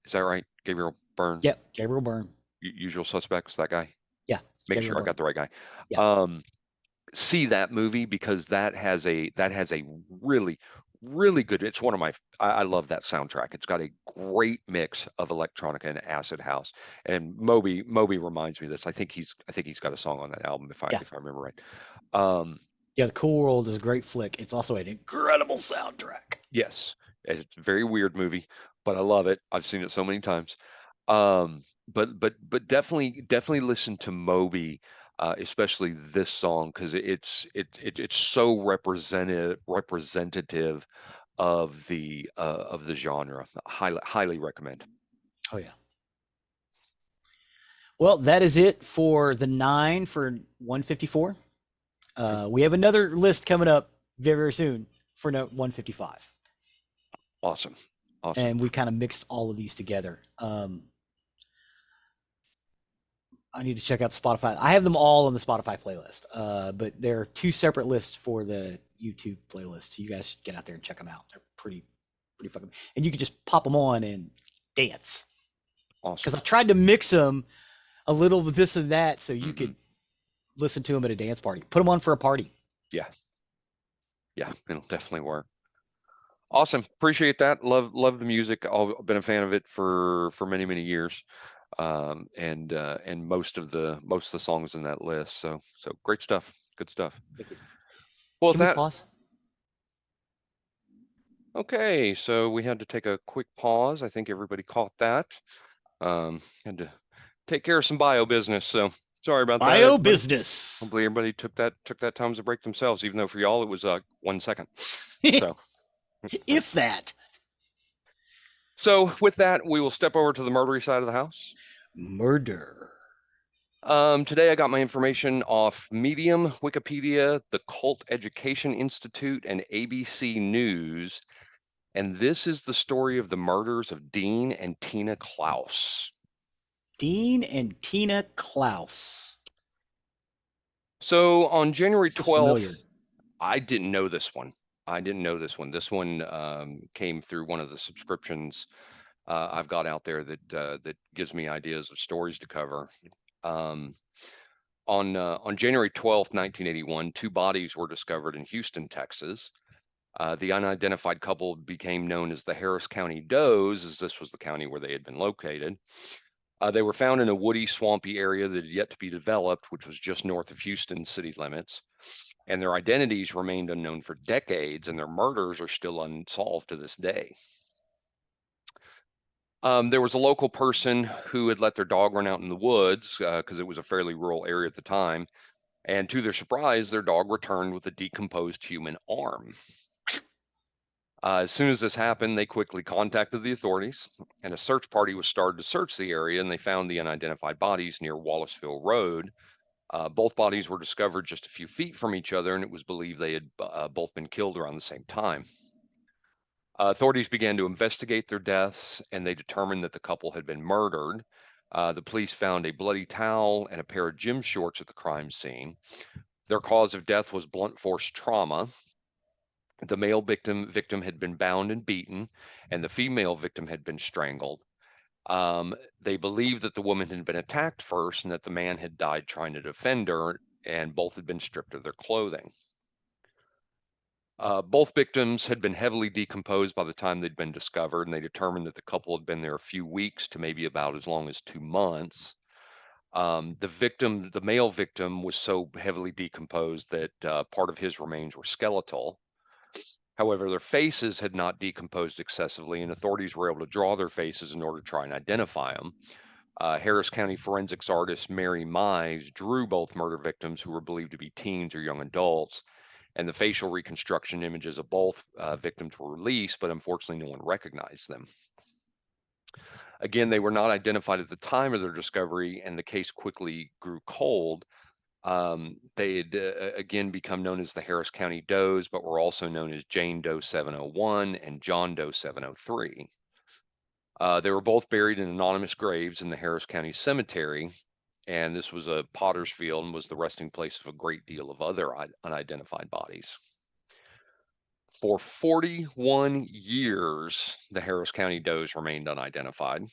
Is that right? Gabriel Byrne, Yep, Gabriel Byrne. Usual Suspects. That guy. Yeah, Make Gabriel sure I Byrne. got the right guy. Yeah, Um, See that movie because that has a really good. It's one of my. I love that soundtrack. It's got a great mix of electronica and acid house. And Moby reminds me of this. I think he's got a song on that album yeah, if I remember right. Um, yeah. The Cool World is a great flick. It's also an incredible soundtrack. yes, it's a very weird movie, but I love it. I've seen it so many times. But definitely listen to Moby, especially this song because it's so representative of the genre. Highly recommend. Oh yeah. Well, that is it for the 9 for 154. Okay, We have another list coming up very, very soon for 155, awesome, awesome. and we kind of mixed all of these together. I need to check out Spotify. I have them all on the Spotify playlist, but there are two separate lists for the YouTube playlist. So you guys should get out there and check them out. They're pretty fucking. And you can just pop them on and dance. Because Awesome. I tried to mix them a little with this and that, so you Hmm. could listen to them at a dance party. Put them on for a party. Yeah, yeah, it'll definitely work. Awesome. Appreciate that. Love the music. I've been a fan of it for many, many years. And most of the songs in that list. So great stuff. Good stuff. Thank you. Well, with Can we that, pause? okay, so we had to take a quick pause. I think everybody caught that. Had to take care of some bio business. So sorry about that, Bio everybody. business. Hopefully everybody took that time to break themselves, even though for y'all it was 1 second. So If that. so with that, we will step over to the murdery side of the house. Murder. Today I got my information off Medium, Wikipedia, the Cult Education Institute, and ABC News. And this is the story of the murders of Dean and Tina Clouse. Dean and Tina Clouse. So on January This is familiar. 12th, I didn't know this one. I didn't know this one. This one came through one of the subscriptions I've got out there that gives me ideas of stories to cover. Um, on January 12th, 1981, two bodies were discovered in Houston, Texas. The unidentified couple became known as the Harris County Does, as this was the county where they had been located. They were found in a woody, swampy area that had yet to be developed, which was just north of Houston city limits. And their identities remained unknown for decades, and their murders are still unsolved to this day. There was a local person who had let their dog run out in the woods because it was a fairly rural area at the time. And to their surprise, their dog returned with a decomposed human arm. As soon as this happened, they quickly contacted the authorities, and a search party was started to search the area, and they found the unidentified bodies near Wallaceville Road. Both bodies were discovered just a few feet from each other, and it was believed they had both been killed around the same time. Authorities began to investigate their deaths, and they determined that the couple had been murdered. The police found a bloody towel and a pair of gym shorts at the crime scene. Their cause of death was blunt force trauma. The male victim had been bound and beaten, and the female victim had been strangled. They believed that the woman had been attacked first and that the man had died trying to defend her, and both had been stripped of their clothing. Both victims had been heavily decomposed by the time they'd been discovered, and they determined that the couple had been there a few weeks to maybe about as long as 2 months. The male victim, was so heavily decomposed that part of his remains were skeletal. However, their faces had not decomposed excessively, and authorities were able to draw their faces in order to try and identify them. Harris County forensics artist Mary Mize drew both murder victims, who were believed to be teens or young adults, and the facial reconstruction images of both victims were released, but unfortunately no one recognized them. Again, they were not identified at the time of their discovery, and the case quickly grew cold. They had again become known as the Harris County Does, but were also known as Jane Doe 701 and John Doe 703. They were both buried in anonymous graves in the Harris County Cemetery, and this was a potter's field and was the resting place of a great deal of other unidentified bodies. For 41 years, the Harris County Does remained unidentified.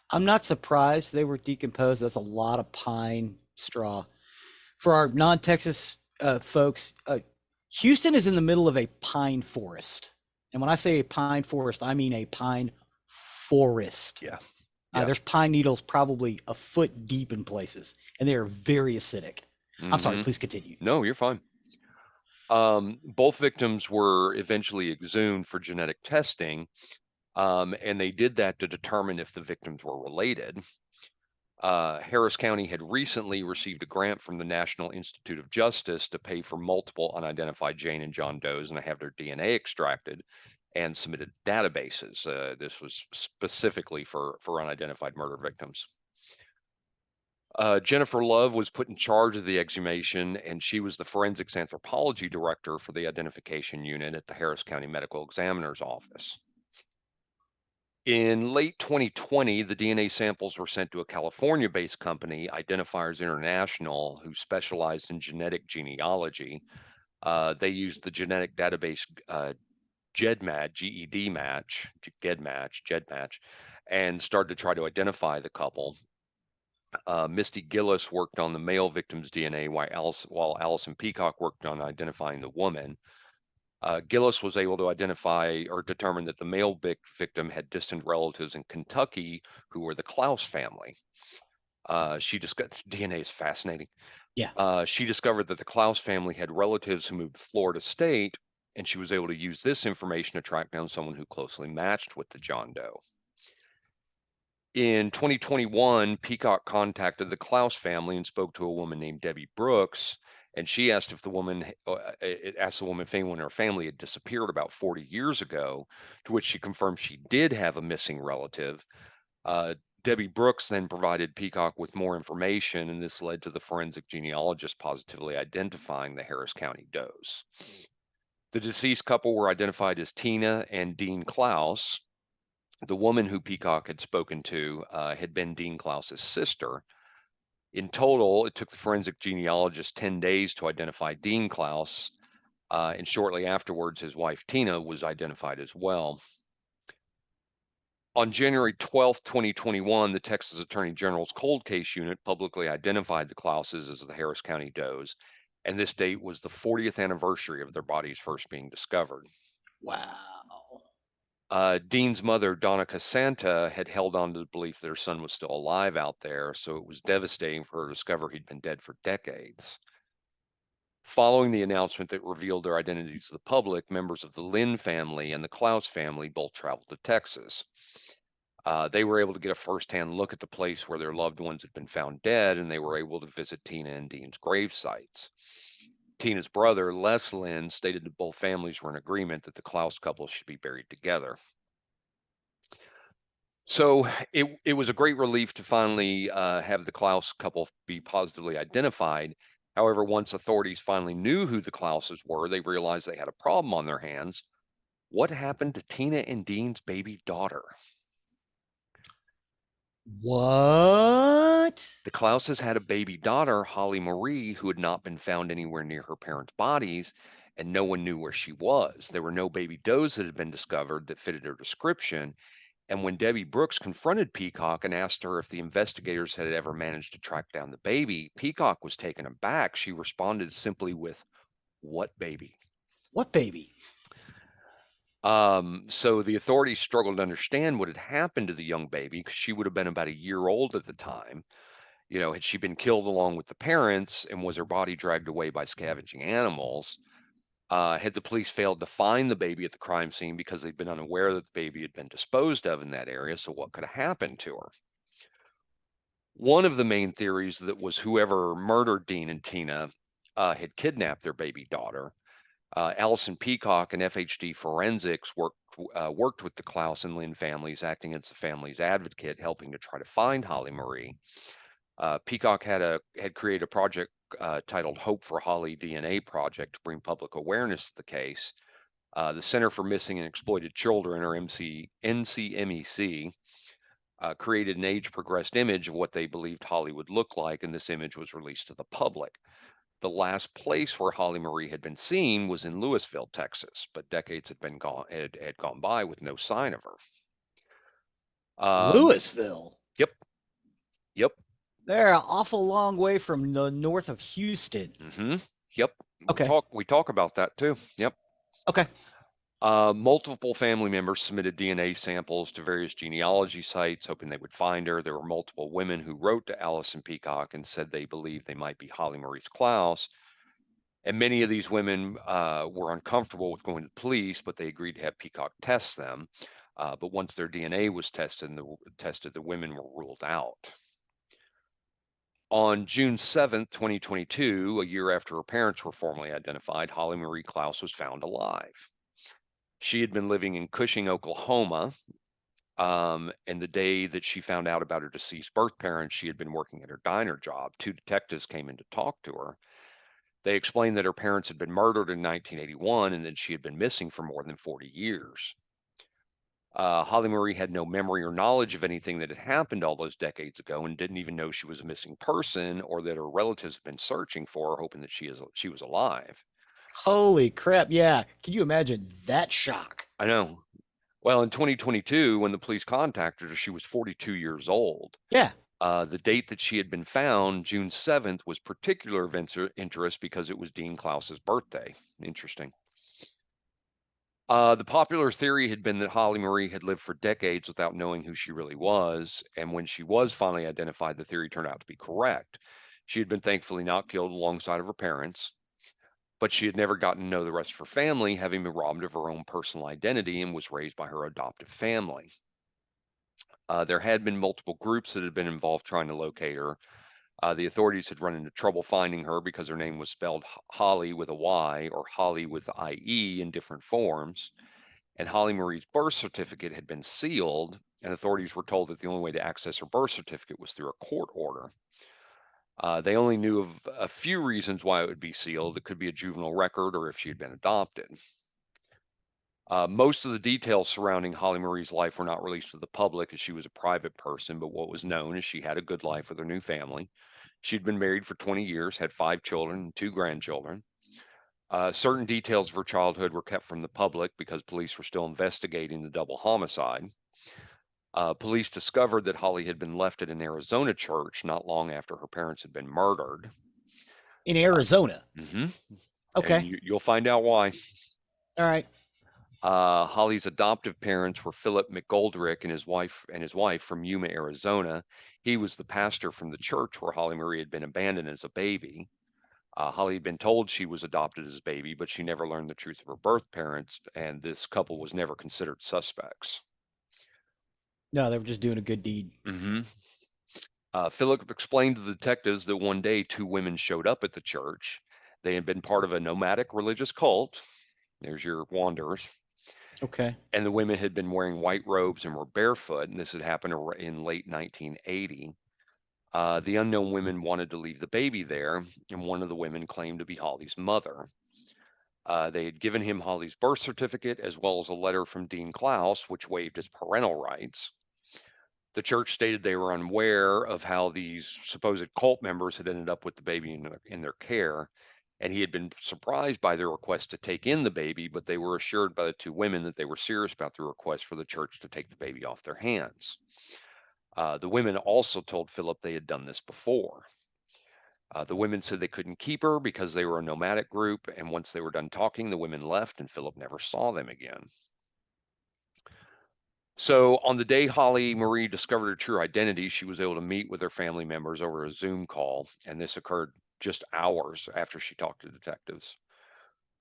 I'm not surprised they were decomposed. That's a lot of pine straw. For our non-Texas folks, Houston is in the middle of a pine forest. And when I say a pine forest, I mean a pine forest. Yeah. There's pine needles probably a foot deep in places, and they are very acidic. I'm sorry, please continue. No, you're fine. Both victims were eventually exhumed for genetic testing, and they did that to determine if the victims were related. Harris County had recently received a grant from the National Institute of Justice to pay for multiple unidentified Jane and John Does and to have their DNA extracted and submitted databases. This was specifically for unidentified murder victims. Jennifer Love was put in charge of the exhumation, and she was the forensics anthropology director for the identification unit at the Harris County Medical Examiner's Office. In late 2020, the DNA samples were sent to a California-based company, Identifiers International, who specialized in genetic genealogy. They used the genetic database GEDmatch, GEDmatch, and started to try to identify the couple. Misty Gillis worked on the male victim's DNA while Allison Peacock worked on identifying the woman. Gillis was able to identify or determine that the male victim had distant relatives in Kentucky who were the Clouse family. She discussed DNA is fascinating. Yeah. She discovered that the Clouse family had relatives who moved to Florida State, and she was able to use this information to track down someone who closely matched with the John Doe. In 2021, Peacock contacted the Clouse family and spoke to a woman named Debbie Brooks, and she asked if the woman asked the woman if anyone in her family had disappeared about 40 years ago, to which she confirmed she did have a missing relative. Uh, Debbie Brooks then provided Peacock with more information, and this led to the forensic genealogist positively identifying the Harris County Does. The deceased couple were identified as Tina and Dean Clouse. The woman who Peacock had spoken to had been Dean Clouse's sister. In total, it took the forensic genealogist 10 days to identify Dean Clouse, and shortly afterwards, his wife Tina was identified as well. On January 12, 2021, the Texas Attorney General's Cold Case Unit publicly identified the Clouses as the Harris County Does, and this date was the 40th anniversary of their bodies first being discovered. Wow. Dean's mother, Donna Casanta, had held on to the belief that her son was still alive out there, so it was devastating for her to discover he'd been dead for decades. Following the announcement that revealed their identities to the public, members of the Lynn family and the Clouse family both traveled to Texas. They were able to get a firsthand look at the place where their loved ones had been found dead, and they were able to visit Tina and Dean's grave sites. Tina's brother, Les Lynn, stated that both families were in agreement that the Clouse couple should be buried together. So it was a great relief to finally have the Clouse couple be positively identified. However, once authorities finally knew who the Clouses were, they realized they had a problem on their hands. What happened to Tina and Dean's baby daughter? What? The Clouses had a baby daughter, Holly Marie, who had not been found anywhere near her parents' bodies, and no one knew where she was. There were no baby does that had been discovered that fitted her description. And when Debbie Brooks confronted Peacock and asked her if the investigators had ever managed to track down the baby, Peacock was taken aback. She responded simply with, "What baby?" What baby? So the authorities struggled to understand what had happened to the young baby because she would have been about a year old at the time. Had she been killed along with the parents and was her body dragged away by scavenging animals? Had the police failed to find the baby at the crime scene because they'd been unaware that the baby had been disposed of in that area? So what could have happened to her? One of the main theories that was whoever murdered Dean and Tina had kidnapped their baby daughter. Allison Peacock and FHD Forensics worked with the Clouse and Lynn families, acting as the family's advocate, helping to try to find Holly Marie. Peacock had created a project titled Hope for Holly DNA Project to bring public awareness to the case. The Center for Missing and Exploited Children, or NCMEC, created an age-progressed image of what they believed Holly would look like, and this image was released to the public. The last place where Holly Marie had been seen was in Lewisville, Texas, but decades had gone by with no sign of her. Um, Louisville. yep, yep, They're an awful long way from the north of Houston. yep. Okay. We talk about that too. Yep. Okay. Multiple family members submitted DNA samples to various genealogy sites, hoping they would find her. There were multiple women who wrote to Allison Peacock and said they believed they might be Holly Maurice Clouse. And many of these women were uncomfortable with going to the police, but they agreed to have Peacock test them. But once their DNA was tested, the women were ruled out. On June 7th, 2022, a year after her parents were formally identified, Holly Marie Clouse was found alive. She had been living in Cushing, Oklahoma, and the day that she found out about her deceased birth parents, she had been working at her diner job. Two detectives came in to talk to her. They explained that her parents had been murdered in 1981 and that she had been missing for more than 40 years. Holly Marie had no memory or knowledge of anything that had happened all those decades ago and didn't even know she was a missing person or that her relatives had been searching for her, hoping that she was alive. Holy crap. Yeah. Can you imagine that shock? I know. Well, in 2022, when the police contacted her, she was 42 years old. Yeah. The date that she had been found, June 7th, was particular of interest because it was Dean Clouse's birthday. Interesting. The popular theory had been that Holly Marie had lived for decades without knowing who she really was, and when she was finally identified, the theory turned out to be correct. She had been thankfully not killed alongside of her parents, but she had never gotten to know the rest of her family, having been robbed of her own personal identity and was raised by her adoptive family. There had been multiple groups that had been involved trying to locate her. The authorities had run into trouble finding her because her name was spelled Holly with a Y or Holly with IE in different forms. And Holly Marie's birth certificate had been sealed, and authorities were told that the only way to access her birth certificate was through a court order. They only knew of a few reasons why it would be sealed. It could be a juvenile record or if she had been adopted. Most of the details surrounding Holly Marie's life were not released to the public as she was a private person, but what was known is she had a good life with her new family. She'd been married for 20 years, had 5 children and 2 grandchildren. Certain details of her childhood were kept from the public because police were still investigating the double homicide. Police discovered that Holly had been left at an Arizona church not long after her parents had been murdered. In Arizona. hmm And Okay. you'll find out why. All right. Holly's adoptive parents were Philip McGoldrick and his wife from Yuma, Arizona. He was the pastor from the church where Holly Marie had been abandoned as a baby. Holly had been told she was adopted as a baby, but she never learned the truth of her birth parents, and this couple was never considered suspects. No, they were just doing a good deed. hmm Philip explained to the detectives that one day 2 women showed up at the church. They had been part of a nomadic religious cult. There's your wanderers. Okay. And the women had been wearing white robes and were barefoot, and this had happened in late 1980. The unknown women wanted to leave the baby there, and one of the women claimed to be Holly's mother. They had given him Holly's birth certificate as well as a letter from Dean Clouse, which waived his parental rights. The church stated they were unaware of how these supposed cult members had ended up with the baby in their care, and he had been surprised by their request to take in the baby, but they were assured by the 2 women that they were serious about the request for the church to take the baby off their hands. The women also told Philip they had done this before. The women said they couldn't keep her because they were a nomadic group, and once they were done talking, the women left, and Philip never saw them again. So, on the day Holly Marie discovered her true identity, she was able to meet with her family members over a Zoom call, and this occurred just hours after she talked to detectives.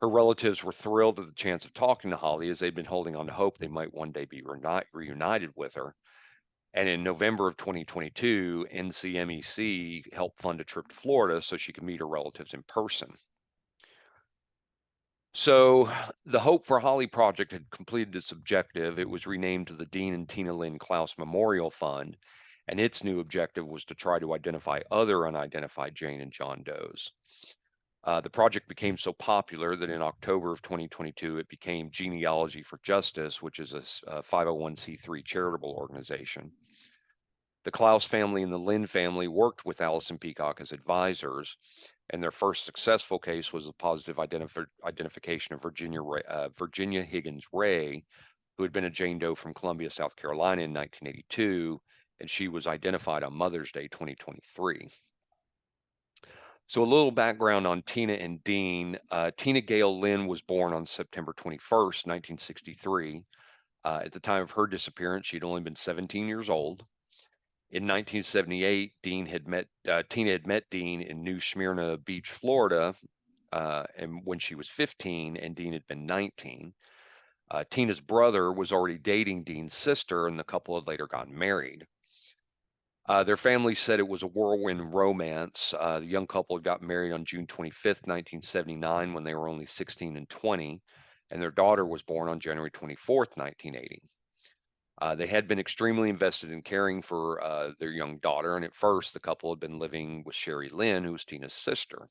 Her relatives were thrilled at the chance of talking to Holly as they'd been holding on to hope they might one day be reunited with her. And in November of 2022, NCMEC helped fund a trip to Florida so she could meet her relatives in person. So the Hope for Holly project had completed its objective. It was renamed to the Dean and Tina Clouse Memorial Fund, and its new objective was to try to identify other unidentified Jane and John Does. The project became so popular that in October of 2022, it became Genealogy for Justice, which is a 501c3 charitable organization. The Clouse family and the Lynn family worked with Allison Peacock as advisors, and their first successful case was the positive identification of Virginia Higgins Ray, who had been a Jane Doe from Columbia, South Carolina in 1982, and she was identified on Mother's Day 2023. So a little background on Tina and Dean. Tina Gale Lynn was born on September 21st, 1963. At the time of her disappearance, she'd only been 17 years old. In 1978, Tina had met Dean in New Smyrna Beach, Florida, and when she was 15, and Dean had been 19. Tina's brother was already dating Dean's sister, and the couple had later gotten married. Their family said it was a whirlwind romance. The young couple had got married on June 25th, 1979, when they were only 16 and 20, and their daughter was born on January 24th, 1980. They had been extremely invested in caring for their young daughter, and at first, the couple had been living with Sherry Lynn, who was Tina's sister.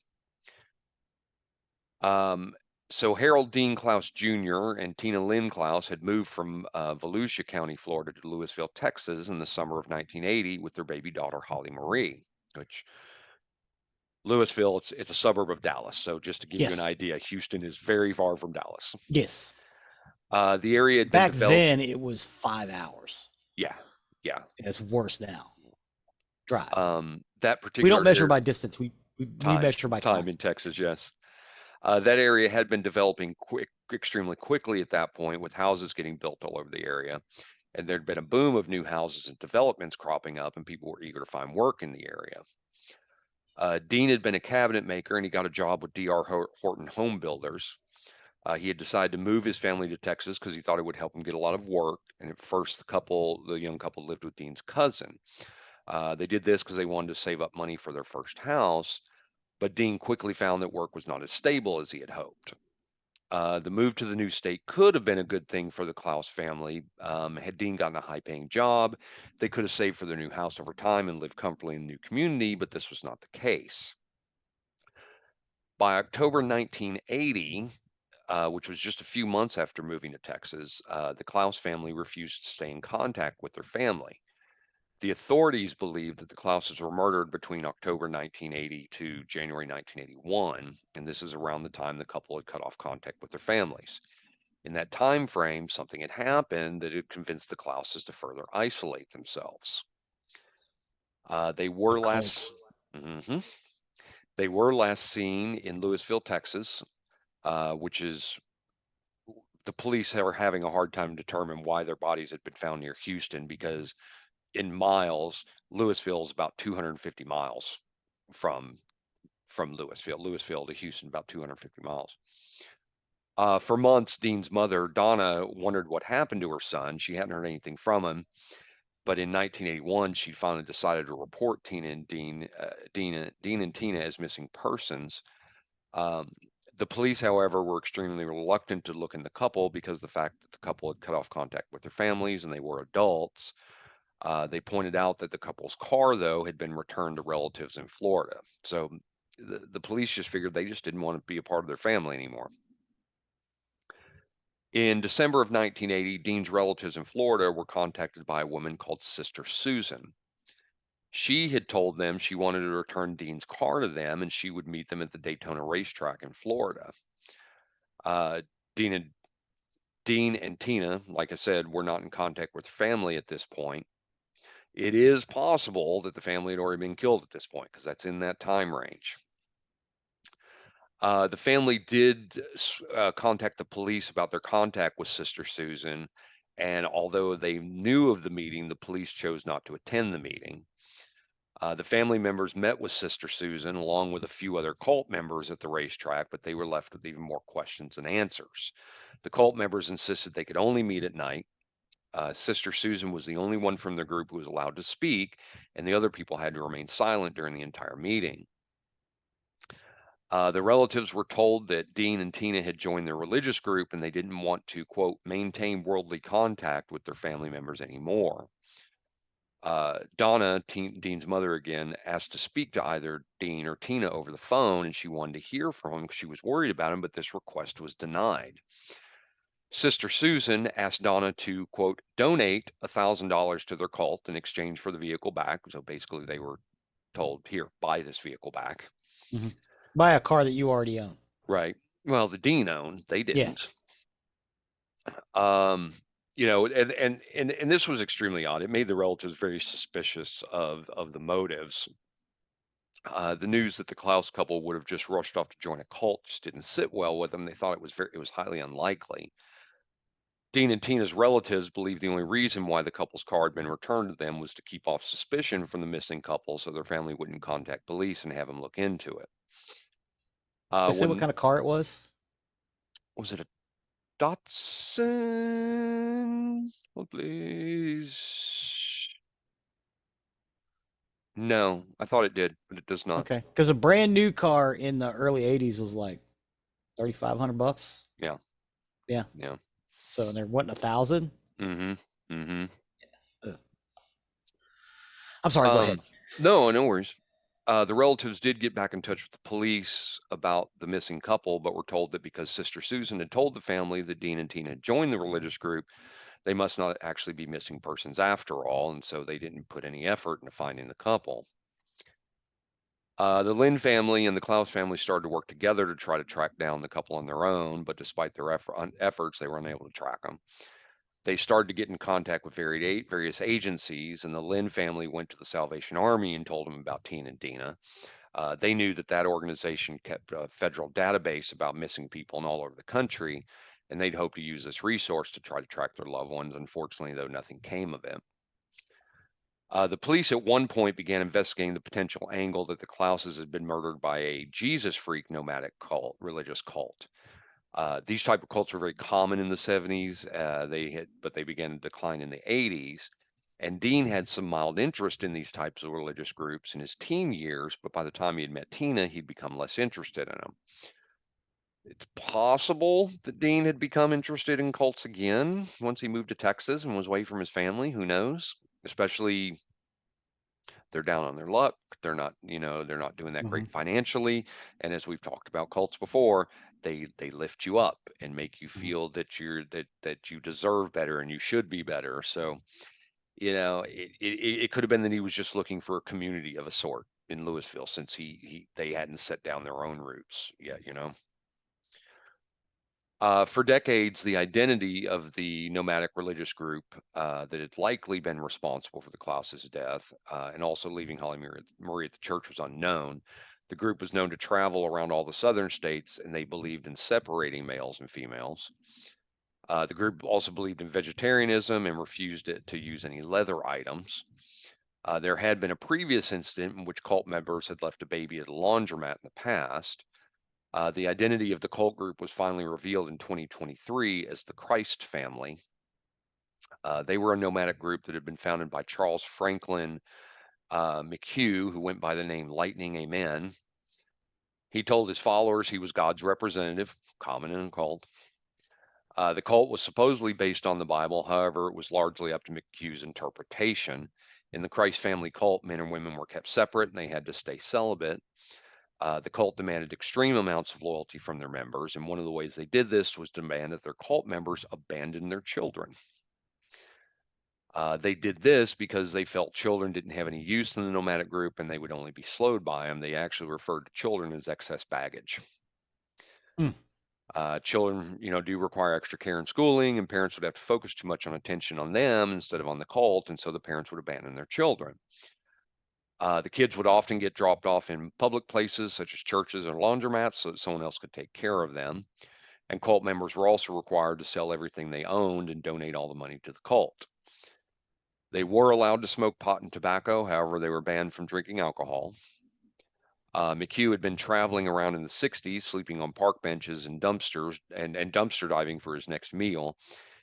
Um, so Harold Dean Clouse Jr. and Tina Lynn Clouse had moved from Volusia County, Florida, to Louisville, Texas, in the summer of 1980 with their baby daughter Holly Marie. Which Louisville, it's a suburb of Dallas. So just to give you an Yes. idea, Houston is very far from Dallas. Yes. The area had been Back developed. then, it was 5 hours. Yeah, yeah. It's worse now. Drive. That We don't particular measure area, by distance. We time measure by time time. in Texas, yes. That area had been developing extremely quickly at that point, with houses getting built all over the area. And there'd been a boom of new houses and developments cropping up, and people were eager to find work in the area. Dean had been a cabinet maker, and he got a job with D.R. Horton Home Builders. He had decided to move his family to Texas because he thought it would help him get a lot of work. And at first, the young couple lived with Dean's cousin. They did this because they wanted to save up money for their first house, but Dean quickly found that work was not as stable as he had hoped. The move to the new state could have been a good thing for the Clouse family. Had Dean gotten a high paying job, they could have saved for their new house over time and lived comfortably in the new community, but this was not the case. By October 1980, which was just a few months after moving to Texas, the Clouse family refused to stay in contact with their family. The authorities believed that the Clouses were murdered between October 1980 to January 1981, and this is around the time the couple had cut off contact with their families. In that time frame, something had happened that had convinced the Clouses to further isolate themselves. They A were cult. last Mhm. They were last seen in Lewisville, Texas, which is the police were having a hard time determining why their bodies had been found near Houston because in miles, Lewisville is about 250 miles from Lewisville. Lewisville to Houston about 250 miles. For months, Dean's mother, Donna, wondered what happened to her son. She hadn't heard anything from him, but in 1981, she finally decided to report Dean and Tina as missing persons. Um, the police, however, were extremely reluctant to look in the couple because the fact that the couple had cut off contact with their families and they were adults. They pointed out that the couple's car, though, had been returned to relatives in Florida. So the police just figured they just didn't want to be a part of their family anymore. In December of 1980, Dean's relatives in Florida were contacted by a woman called Sister Susan. She had told them she wanted to return Dean's car to them and she would meet them at the Daytona racetrack in Florida. Uh, Dean and Dean and Tina, like I said, were not in contact with family at this point. It is possible that the family had already been killed at this point because that's in that time range. The family did contact the police about their contact with Sister Susan, and although they knew of the meeting, the police chose not to attend the meeting. The family members met with Sister Susan along with a few other cult members at the racetrack, but they were left with even more questions than answers. The cult members insisted they could only meet at night. Sister Susan was the only one from the group who was allowed to speak, and the other people had to remain silent during the entire meeting. The relatives were told that Dean and Tina had joined their religious group and they didn't want to, quote, maintain worldly contact with their family members anymore. Donna, Dean's mother again, asked to speak to either Dean or Tina over the phone, and she wanted to hear from him because she was worried about him, but this request was denied. Sister Susan asked Donna to, quote, donate $1,000 to their cult in exchange for the vehicle back. So basically, they were told, here, buy this vehicle back. Hmm. Buy a car that you already own. Right. Well, the Dean owned, they Yeah. didn't. Um, and this was extremely odd. It made the relatives very suspicious of the motives. The news that the Klaus couple would have just rushed off to join a cult just didn't sit well with them. They thought it was highly unlikely. Dean and Tina's relatives believed the only reason why the couple's car had been returned to them was to keep off suspicion from the missing couple so their family wouldn't contact police and have them look into it. They say what When kind of car it was. was it a Datsun? Oh, please. No, I thought it did, but it does not. Okay, because a brand new car in the early '80s was like $3,500. Yeah, Yeah. yeah. So they're wanting 1,000. Mm-hmm. Mm-hmm. I'm sorry. Go ahead. Um, no, no worries. The relatives did get back in touch with the police about the missing couple, but were told that because Sister Susan had told the family that Dean and Tina had joined the religious group, they must not actually be missing persons after all, and so they didn't put any effort into finding the couple. The Lynn family and the Klaus family started to work together to try to track down the couple on their own, but despite their efforts, they were unable to track them. They started to get in contact with various agencies, and the Lynn family went to the Salvation Army and told them about Tina and Dina. They knew that that organization kept a federal database about missing people in all over the country, and they'd hoped to use this resource to try to track their loved ones. Unfortunately, though, nothing came of it. The police at one point began investigating the potential angle that the Clouses had been murdered by a Jesus freak nomadic cult, religious cult. These type of cults were very common in the 70s. But they began to decline in the 80s. And Dean had some mild interest in these types of religious groups in his teen years, but by the time he had met Tina, he'd become less interested in them. It's possible that Dean had become interested in cults again once he moved to Texas and was away from his family. Who knows? Especially they're down on their luck. They're not doing that Hmm. great financially. And as we've talked about cults before, they lift you up and make you Hmm. feel that you deserve better and you should be better. So, it could have been that he was just looking for a community of a sort in Louisville since they hadn't set down their own roots yet. For decades, the identity of the nomadic religious group that had likely been responsible for the Klaus's death and also leaving Holly Marie at the church was unknown. The group was known to travel around all the southern states, and they believed in separating males and females. The group also believed in vegetarianism and refused to use any leather items. There had been a previous incident in which cult members had left a baby at a laundromat in the past. The identity of the cult group was finally revealed in 2023 as the Christ family. They were a nomadic group that had been founded by Charles Franklin McHugh, who went by the name Lightning Amen. He told his followers he was God's representative, common in a cult. The cult was supposedly based on the Bible. However, it was largely up to McHugh's interpretation. In the Christ family cult, men and women were kept separate and they had to stay celibate. The cult demanded extreme amounts of loyalty from their members, and one of the ways they did this was demand that their cult members abandon their children. They did this because they felt children didn't have any use in the nomadic group and they would only be slowed by them. They actually referred to children as excess baggage. Mm. Children, do require extra care and schooling, and parents would have to focus too much on attention on them instead of on the cult, and so the parents would abandon their children. The kids would often get dropped off in public places such as churches or laundromats so that someone else could take care of them. And cult members were also required to sell everything they owned and donate all the money to the cult. They were allowed to smoke pot and tobacco, however, they were banned from drinking alcohol. McHugh had been traveling around in the 60s, sleeping on park benches and dumpsters and dumpster diving for his next meal.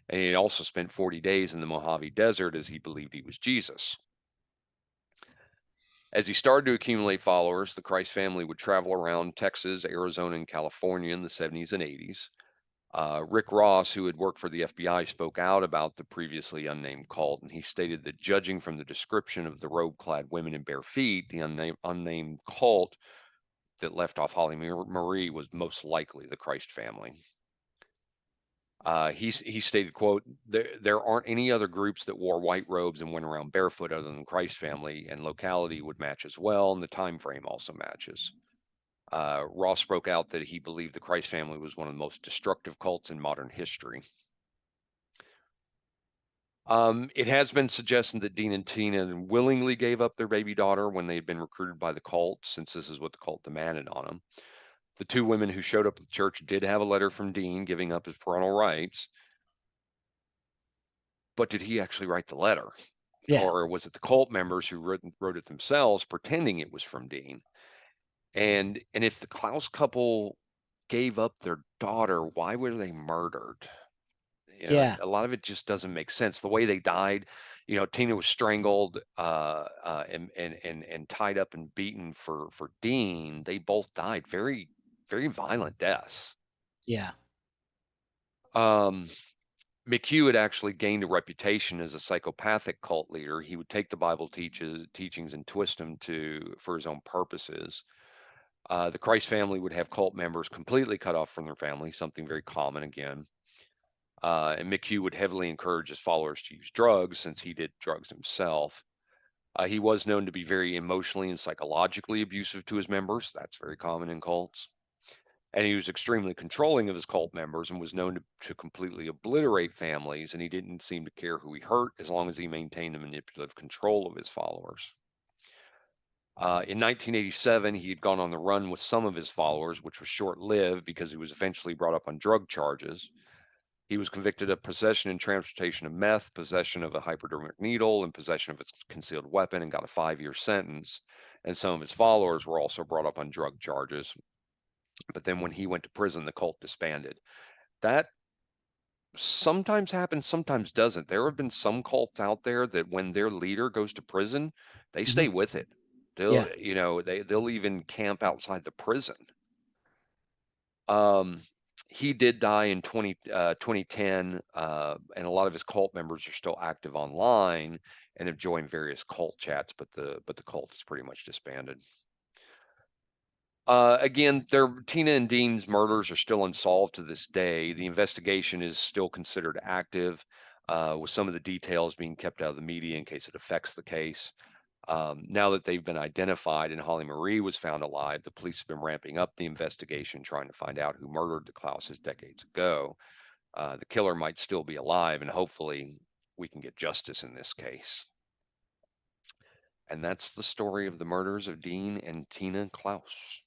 And he had also spent 40 days in the Mojave Desert as he believed he was Jesus. As he started to accumulate followers, the Christ family would travel around Texas, Arizona, and California in the 70s and 80s. Rick Ross, who had worked for the FBI, spoke out about the previously unnamed cult, and he stated that judging from the description of the robe-clad women in bare feet, the unnamed cult that left off Holly Marie was most likely the Christ family. He stated, quote, there aren't any other groups that wore white robes and went around barefoot other than the Christ family, and locality would match as well, and the time frame also matches. Ross spoke out that he believed the Christ family was one of the most destructive cults in modern history. It has been suggested that Dean and Tina willingly gave up their baby daughter when they had been recruited by the cult, since this is what the cult demanded on them. The two women who showed up at the church did have a letter from Dean giving up his parental rights, but did he actually write the letter? Yeah. Or was it the cult members who wrote it themselves, pretending it was from Dean? And if the Clouse couple gave up their daughter, why were they murdered? Yeah. A lot of it just doesn't make sense. The way they died, Tina was strangled and tied up and beaten for Dean. They both died very, very violent deaths. Yeah. Um, McHugh had actually gained a reputation as a psychopathic cult leader. He would take the Bible teachings and twist them for his own purposes. The Christ family would have cult members completely cut off from their family, something very common again. And McHugh would heavily encourage his followers to use drugs since he did drugs himself. He was known to be very emotionally and psychologically abusive to his members. That's very common in cults. And he was extremely controlling of his cult members and was known to completely obliterate families. And he didn't seem to care who he hurt as long as he maintained a manipulative control of his followers. In 1987, he had gone on the run with some of his followers, which was short lived because he was eventually brought up on drug charges. He was convicted of possession and transportation of meth, possession of a hypodermic needle, and possession of a concealed weapon, and got a 5-year sentence. And some of his followers were also brought up on drug charges. But then when he went to prison, the cult disbanded. That sometimes happens, sometimes doesn't. There have been some cults out there that when their leader goes to prison, they Hmm. stay with it. Yeah. They'll even camp outside the prison. Um, he did die in 2010, and a lot of his cult members are still active online and have joined various cult chats, but the cult is pretty much disbanded. Again, Tina and Dean's murders are still unsolved to this day. The investigation is still considered active, with some of the details being kept out of the media in case it affects the case. Now that they've been identified and Holly Marie was found alive, the police have been ramping up the investigation, trying to find out who murdered the Clouses decades ago. The killer might still be alive, and hopefully we can get justice in this case. And that's the story of the murders of Dean and Tina Clouse.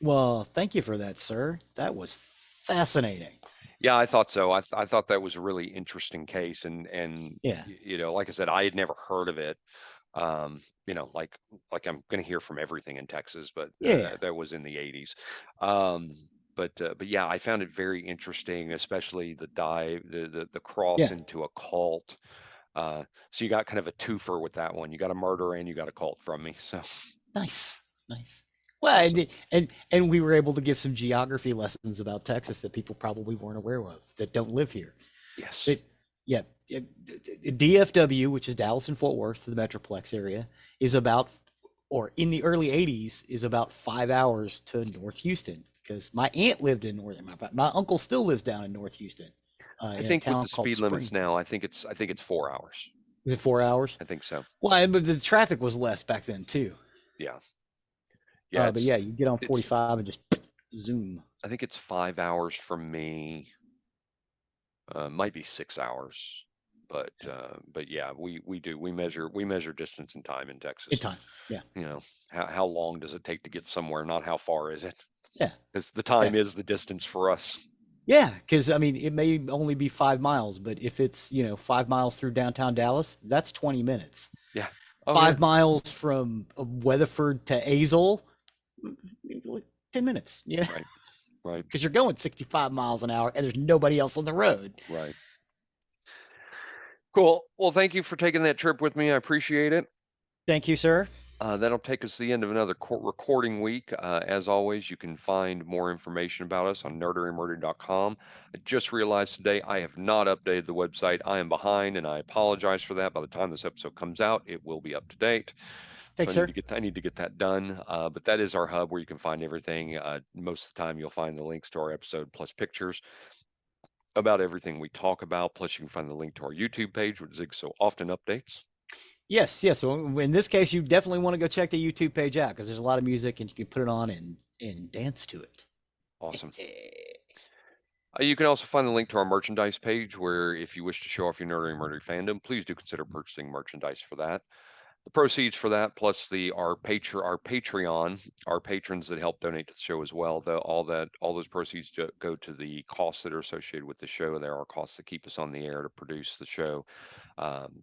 Well, thank you for that, sir. That was fascinating. Yeah, I thought so. I thought that was a really interesting case, and Yeah. like I said, I had never heard of it. Like I'm going to hear from everything in Texas, but Yeah. that was in the 80s. Um, but yeah, I found it very interesting, especially the dive, the cross Yeah. into a cult. So you got kind of a twofer with that one. You got a murder and you got a cult from me. So Nice. Nice. Well, awesome. and we were able to give some geography lessons about Texas that people probably weren't aware of that don't live here. Yes. But yeah, DFW, which is Dallas and Fort Worth, the Metroplex area, is about, or in the early '80s, is about 5 hours to North Houston because my aunt lived in North. My uncle still lives down in North Houston, I in a think with town the called speed limits Springfield. now, I think it's 4 hours. Is it 4 hours? I think so. Well, but the traffic was less back then too. Yeah. Yeah. But yeah, you get on It's 45 and just zoom. I think it's 5 hours from me. Might be 6 hours, but yeah, we measure distance and time in In Texas. time. Yeah. You know, how long does it take to get somewhere, not how far is it? Yeah. Because the Yeah. time is the distance for us. Yeah, because I mean, it may only be 5 miles, but if it's 5 miles through downtown Dallas, that's 20 minutes. Yeah. Oh yeah. 5 miles from Weatherford to Azle, 10 minutes. Yeah, Right. Right. because you're going 65 miles an hour and there's nobody else on the road. Right. Cool. Well, thank you for taking that trip with me. I appreciate it. Thank you, sir. That'll take us to the end of another recording week. As always, you can find more information about us on nerderyandmurder.com. I just realized today I have not updated the website. I am behind, and I apologize for that. By the time this episode comes out, it will be up to date. So Thanks, sir. I need to get that done. But that is our hub where you can find everything. Most of the time, you'll find the links to our episode plus pictures about everything we talk about. Plus, you can find the link to our YouTube page, which Zig so often updates. Yes, yes. So in this case, you definitely want to go check the YouTube page out because there's a lot of music and you can put it on and dance to it. Awesome. You can also find the link to our merchandise page where if you wish to show off your Nerdery Murdery fandom, please do consider purchasing merchandise for that. The proceeds for that, plus our Patreon, our patrons that help donate to the show as well, all those proceeds go to the costs that are associated with the show. There are costs that keep us on the air to produce the show,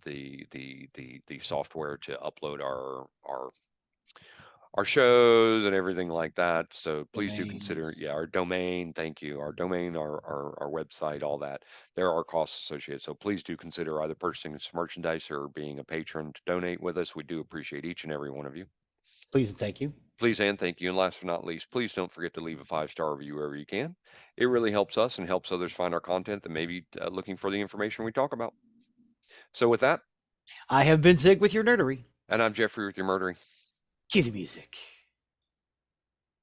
the software to upload our shows and everything like that. So please do consider, Domains. yeah, our domain, thank you, our domain, our website, all that. There are costs associated. So please do consider either purchasing some merchandise or being a patron to donate with us. We do appreciate each and every one of you. Please and thank you. Please and thank you. And last but not least, please don't forget to leave a 5-star review wherever you can. It really helps us and helps others find our content that may be looking for the information we talk about. So with that, I have been Zig with your nerdery. and I'm Jeffrey with your murdering. Cue the music.